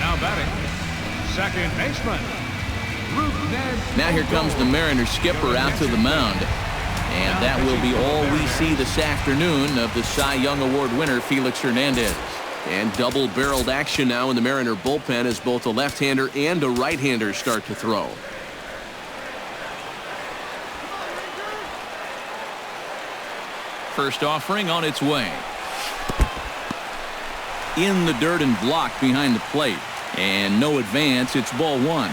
Now batting, second baseman. Now here comes the Mariners skipper out to the mound. And that will be all we see this afternoon of the Cy Young Award winner, Felix Hernandez. And double-barreled action now in the Mariner bullpen as both a left-hander and a right-hander start to throw. First offering on its way. In the dirt and blocked behind the plate. And no advance. It's ball one.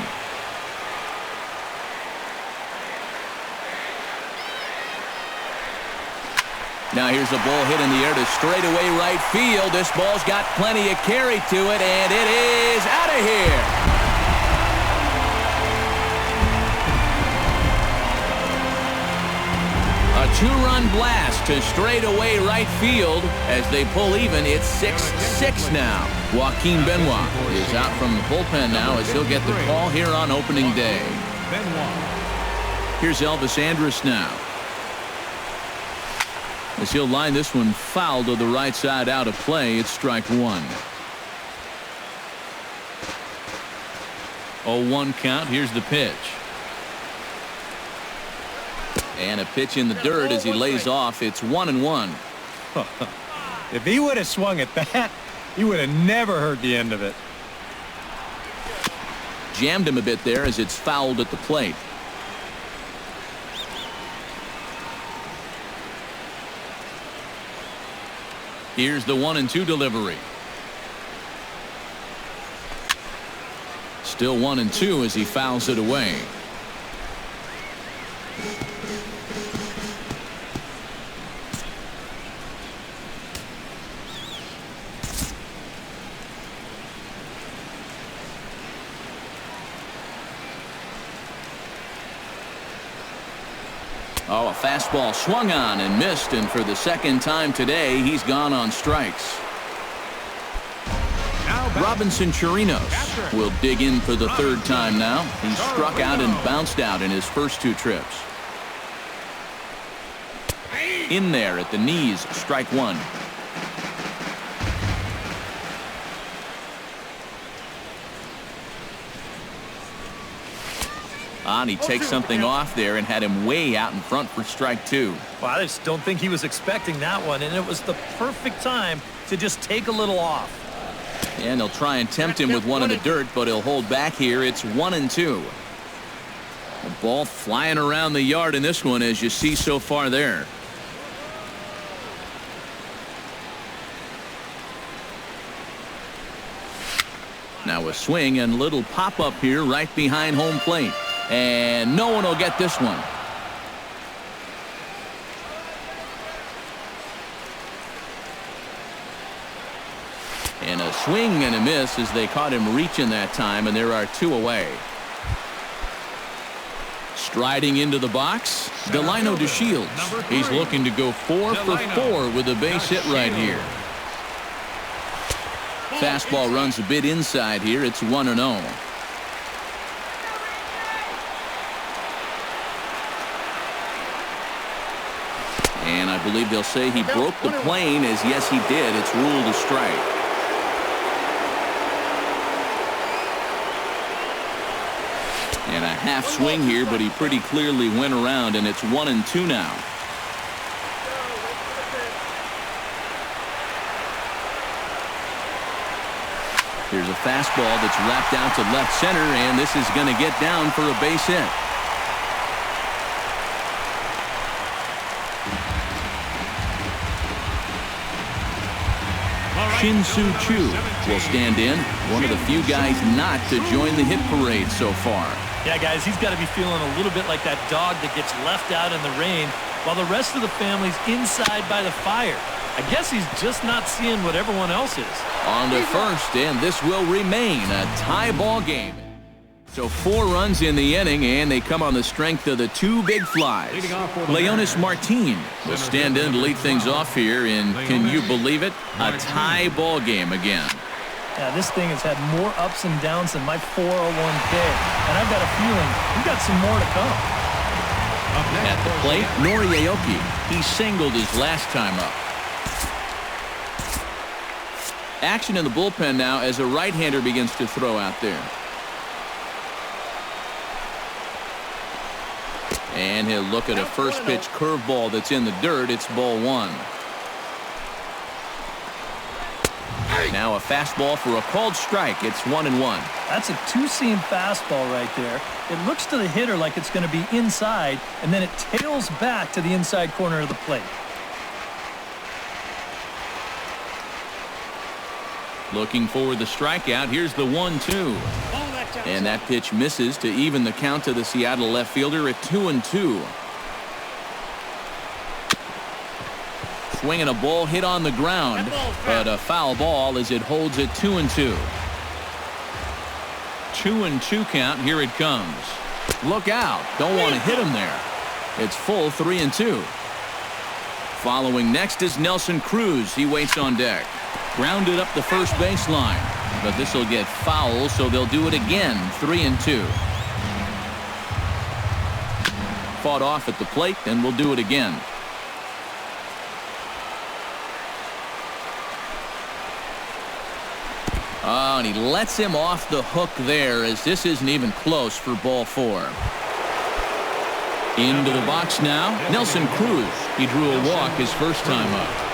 Now here's a ball hit in the air to straightaway right field. This ball's got plenty of carry to it, and it is out of here. A two-run blast to straightaway right field. As they pull even, it's 6-6 now. Joaquin Benoit is out from the bullpen now as he'll get the call here on opening day. Here's Elvis Andrus now, as he'll line this one foul to the right side out of play. It's strike one. 0-1 count. Here's the pitch. And a pitch in the dirt as he lays off. It's 1-1. If he would have swung at that, he would have never heard the end of it. Jammed him a bit there as it's fouled at the plate. Here's the 1-2 delivery. Still 1-2 as he fouls it away. Oh, a fastball swung on and missed, and for the second time today, he's gone on strikes. Robinson Chirinos will dig in for the third time now. He struck out and bounced out in his first two trips. In there at the knees, strike one. He takes something off there and had him way out in front for strike two. Well, I just don't think he was expecting that one, and it was the perfect time to just take a little off. And they'll try and tempt him with one in the dirt, but he'll hold back here. It's 1-2. The ball flying around the yard in this one, as you see so far there. Now a swing and little pop-up here right behind home plate. And no one will get this one. And a swing and a miss as they caught him reaching that time, and there are two away. Striding into the box, Delino DeShields. He's looking to go 4 for 4 with a base hit right here. Fastball runs a bit inside here. It's 1-0. And I believe they'll say he broke the plane, as yes he did. It's ruled a strike. And a half swing here, but he pretty clearly went around, and it's 1-2 now. Here's a fastball that's wrapped out to left center, and this is going to get down for a base hit. Shin-Soo Choo will stand in, one of the few guys not to join the hit parade so far. Yeah, guys, he's got to be feeling a little bit like that dog that gets left out in the rain while the rest of the family's inside by the fire. I guess he's just not seeing what everyone else is. On to first, and this will remain a tie ball game. So 4 runs in the inning, and they come on the strength of the 2 big flies. Leonis Martin will stand in to lead things off here, and can you believe it? A tie ball game again. Yeah, this thing has had more ups and downs than my 401k, and I've got a feeling we've got some more to come. At the plate, Nori Aoki. He singled his last time up. Action in the bullpen now as a right-hander begins to throw out there. And he'll look at a first pitch curveball that's in the dirt. It's ball 1. Now a fastball for a called strike. It's 1-1. That's a 2-seam fastball right there. It looks to the hitter like it's going to be inside, and then it tails back to the inside corner of the plate. Looking for the strikeout. Here's the 1-2. And that pitch misses to even the count to the Seattle left fielder at 2-2. Swinging a ball hit on the ground, but a foul ball as it holds at 2-2. 2-2 count. Here it comes. Look out. Don't want to hit him there. It's full 3-2. Following next is Nelson Cruz. He waits on deck. Grounded up the first baseline, but this will get foul, so they'll do it again. 3-2. Fought off at the plate, and we'll do it again. Oh, and he lets him off the hook there, as this isn't even close for ball 4. Into the box now, Nelson Cruz. He drew a walk his first time up.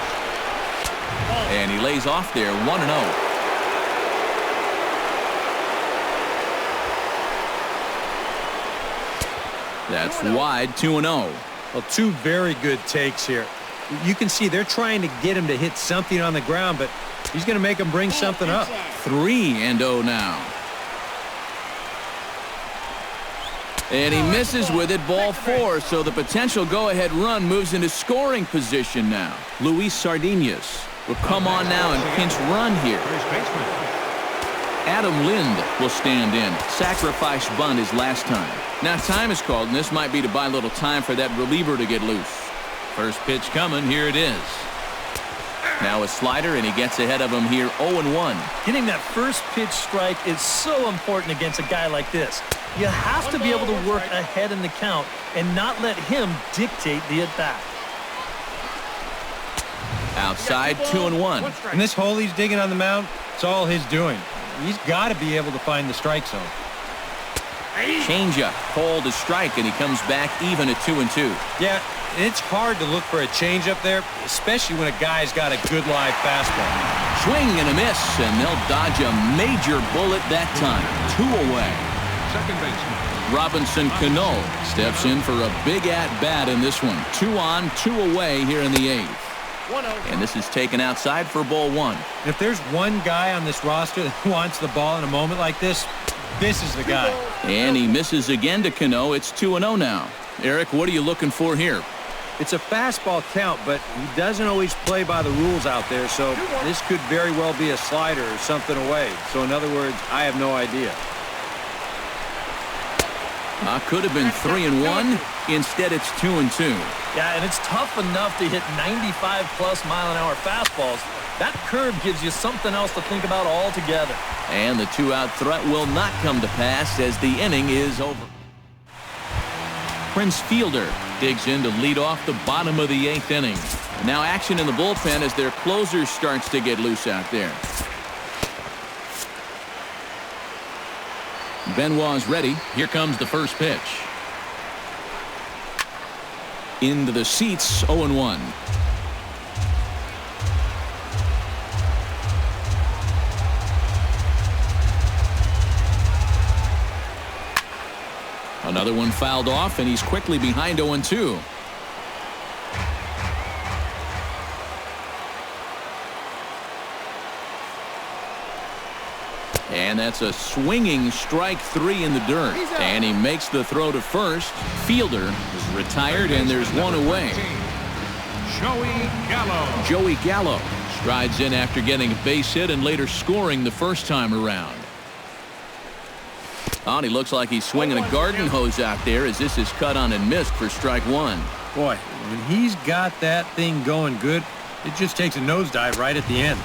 And he lays off there, 1-0. That's wide, 2-0. Well, 2 very good takes here. You can see they're trying to get him to hit something on the ground, but he's going to make him bring something up. 3-0 now. And he misses with it, ball 4, so the potential go-ahead run moves into scoring position now. Luis Sardinas will come on now and pinch run here. Adam Lind will stand in. Sacrifice bunt his last time. Now time is called, and this might be to buy a little time for that reliever to get loose. First pitch coming. Here it is. Now a slider, and he gets ahead of him here, 0-1. Getting that first pitch strike is so important against a guy like this. You have to be able to work ahead in the count and not let him dictate the at-bat. Outside, 2-1. And this hole he's digging on the mound, it's all his doing. He's got to be able to find the strike zone. Changeup called a strike, and he comes back even at 2-2. Yeah, it's hard to look for a changeup there, especially when a guy's got a good live fastball. Swing and a miss, and they'll dodge a major bullet that time. 2 away. Second baseman Robinson Cano steps in for a big at-bat in this one. 2 on, 2 away here in the 8th. And this is taken outside for ball 1. If there's one guy on this roster that wants the ball in a moment like this, this is the guy. And he misses again to Cano. It's 2-0 now. Eric, what are you looking for here? It's a fastball count, but he doesn't always play by the rules out there, so this could very well be a slider or something away. So in other words, I have no idea. Could have been 3-1. Instead, it's 2-2. Yeah, and it's tough enough to hit 95+ mile-an-hour fastballs. That curve gives you something else to think about altogether. And the 2-out threat will not come to pass as the inning is over. Prince Fielder digs in to lead off the bottom of the 8th inning. Now action in the bullpen as their closer starts to get loose out there. Benoit's ready. Here comes the first pitch. Into the seats, 0-1. Another one fouled off, and he's quickly behind 0-2. And that's a swinging strike 3 in the dirt. And he makes the throw to first. Fielder is retired, and there's one away. Joey Gallo strides in after getting a base hit and later scoring the first time around. Oh, and he looks like he's swinging a garden hose out there as this is cut on and missed for strike 1. Boy, when he's got that thing going good, it just takes a nosedive right at the end.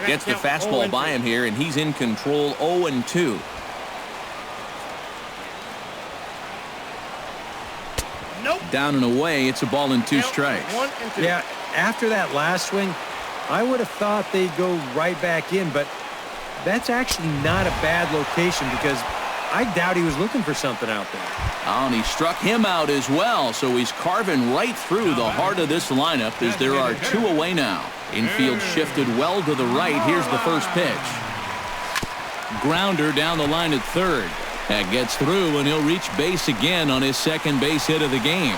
Gets the fastball by him here, and he's in control 0-2. Nope. Down and away, it's a ball and 2 strikes. Yeah, after that last swing, I would have thought they'd go right back in, but that's actually not a bad location because I doubt he was looking for something out there. Oh, and he struck him out as well, so he's carving right through the heart of this lineup as there are 2 away now. Infield shifted well to the right. Here's the first pitch. Grounder down the line at third. That gets through, and he'll reach base again on his second base hit of the game.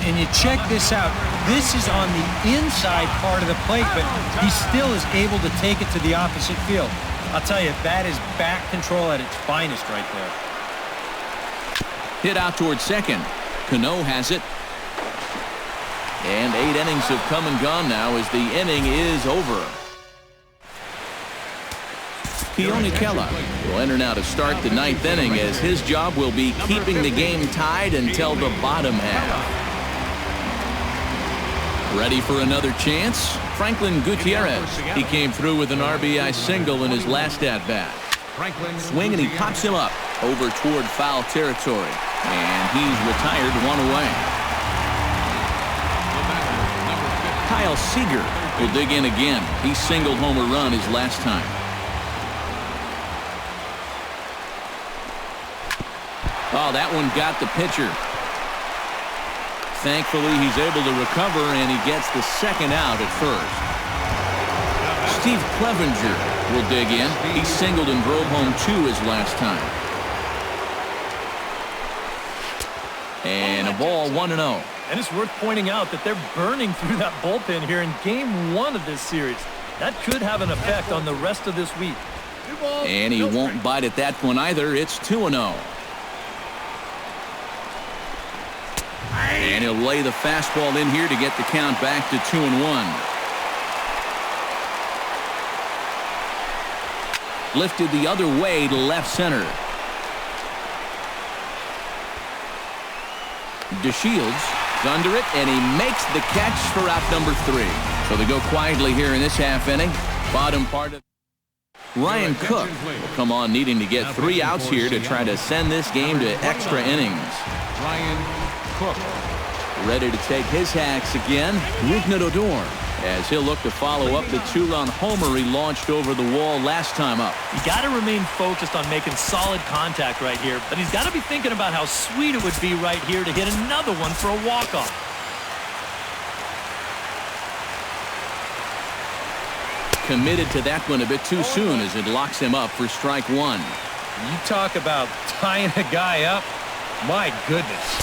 And you check this out. This is on the inside part of the plate, but he still is able to take it to the opposite field. I'll tell you, that is back control at its finest right there. Hit out towards second. Cano has it. And 8 innings have come and gone now as the inning is over. Keone Kela will enter now to start the 9th inning as his job will be keeping the game tied until the bottom half. Ready for another chance? Franklin Gutierrez. He came through with an RBI single in his last at-bat. Swing, and he pops him up over toward foul territory. And he's retired, 1 away. Kyle Seager will dig in again. He singled home a run his last time. Oh, that one got the pitcher. Thankfully, he's able to recover, and he gets the second out at first. Steve Clevenger will dig in. He singled and drove home 2 his last time. And a ball, 1-0. And it's worth pointing out that they're burning through that bullpen here in game 1 of this series. That could have an effect on the rest of this week. And he won't bite at that one either. It's 2-0. And he'll lay the fastball in here to get the count back to 2-1. Lifted the other way to left center. DeShields is under it, and he makes the catch for out number 3. So they go quietly here in this half inning. Bottom part of Ryan Cook will come on needing to get 3 outs here to try to send this game to extra innings. Ryan Cook. Ready to take his hacks again. Rougned Odor, as he'll look to follow up the 2-run homer he launched over the wall last time up. You got to remain focused on making solid contact right here, but he's got to be thinking about how sweet it would be right here to hit another one for a walk-off. Committed to that one a bit too soon as it locks him up for strike 1. You talk about tying a guy up. My goodness.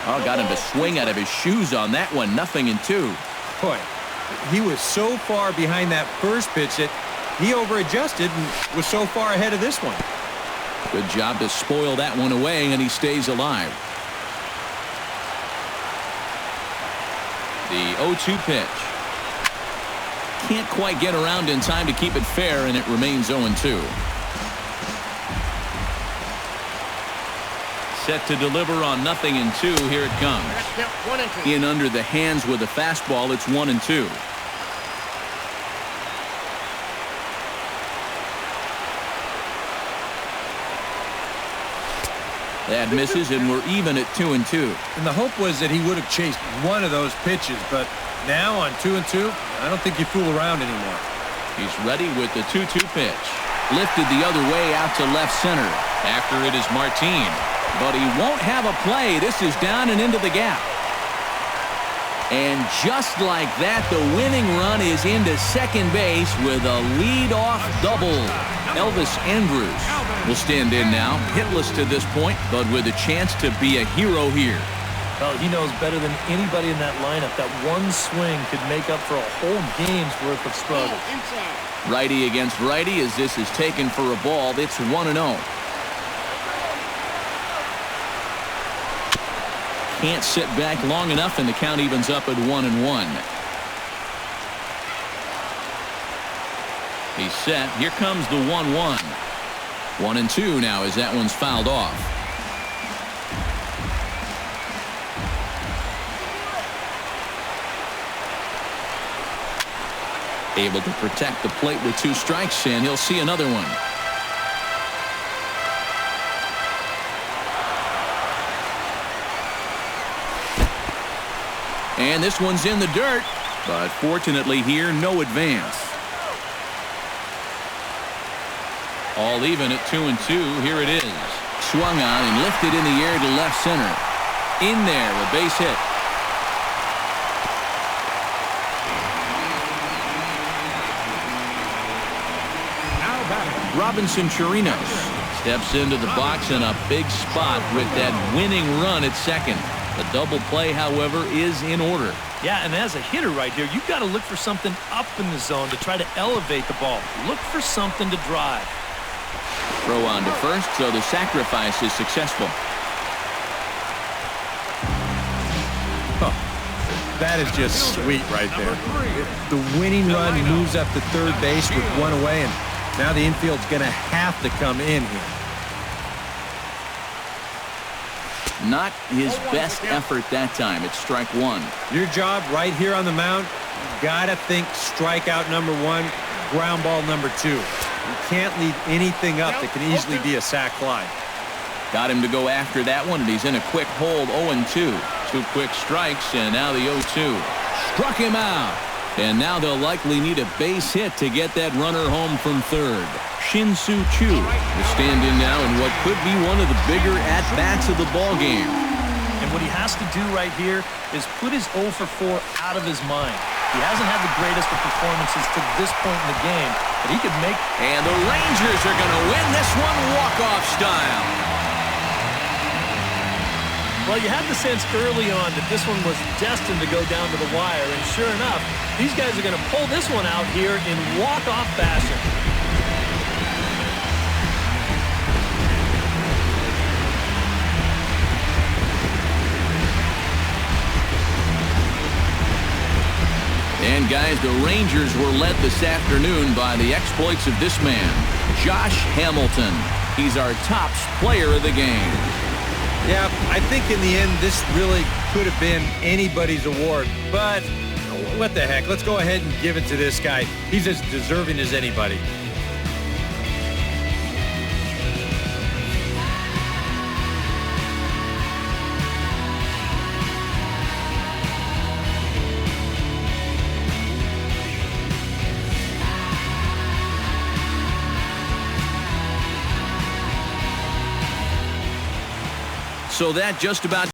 Oh, got him to swing out of his shoes on that one. 0-2. Boy, he was so far behind that first pitch that he over-adjusted and was so far ahead of this one. Good job to spoil that one away, and he stays alive. The 0-2 pitch. Can't quite get around in time to keep it fair, and it remains 0-2. Set to deliver on 0-2. Here it comes. In under the hands with a fastball. It's 1-2. That misses, and we're even at 2-2. And the hope was that he would have chased one of those pitches, but now on 2-2, I don't think you fool around anymore. He's ready with the 2-2 pitch. Lifted the other way out to left center. After it is Martin. But he won't have a play. This is down and into the gap. And just like that, the winning run is into second base with a lead-off double. Elvis Andrus will stand in now, hitless to this point, but with a chance to be a hero here. Well, he knows better than anybody in that lineup that one swing could make up for a whole game's worth of struggle. Righty against righty as this is taken for a ball. It's 1-0. Can't sit back long enough, and the count evens up at 1-1. He's set. Here comes the 1-1. 1-2 now as that one's fouled off. Able to protect the plate with 2 strikes, and he'll see another one. And this one's in the dirt, but fortunately here, no advance. All even at 2-2. Here it is. Swung on and lifted in the air to left center. In there, a base hit. Robinson Chirinos steps into the box in a big spot with that winning run at second. The double play, however, is in order. Yeah, and as a hitter right here, you've got to look for something up in the zone to try to elevate the ball. Look for something to drive. Throw on to first, so the sacrifice is successful. Oh, that is just sweet right there. The winning run moves up to third base with 1 away, and now the infield's going to have to come in here. Not his best effort that time. It's strike 1. Your job right here on the mound, you got to think strikeout number 1, ground ball number 2. You can't leave anything up that can easily be a sac fly. Got him to go after that one, and he's in a quick hold. 0-2. 2 quick strikes, and now the 0-2. Struck him out. And now they'll likely need a base hit to get that runner home from third. Shin-Soo Choo will stand in now in what could be one of the bigger at-bats of the ball game. And what he has to do right here is put his 0 for 4 out of his mind. He hasn't had the greatest of performances to this point in the game, but he could make... And the Rangers are going to win this one walk-off style. Well, you had the sense early on that this one was destined to go down to the wire, and sure enough, these guys are going to pull this one out here in walk-off fashion. And guys, the Rangers were led this afternoon by the exploits of this man, Josh Hamilton. He's our top player of the game. Yeah, I think in the end, this really could have been anybody's award, but what the heck? Let's go ahead and give it to this guy. He's as deserving as anybody. So that just about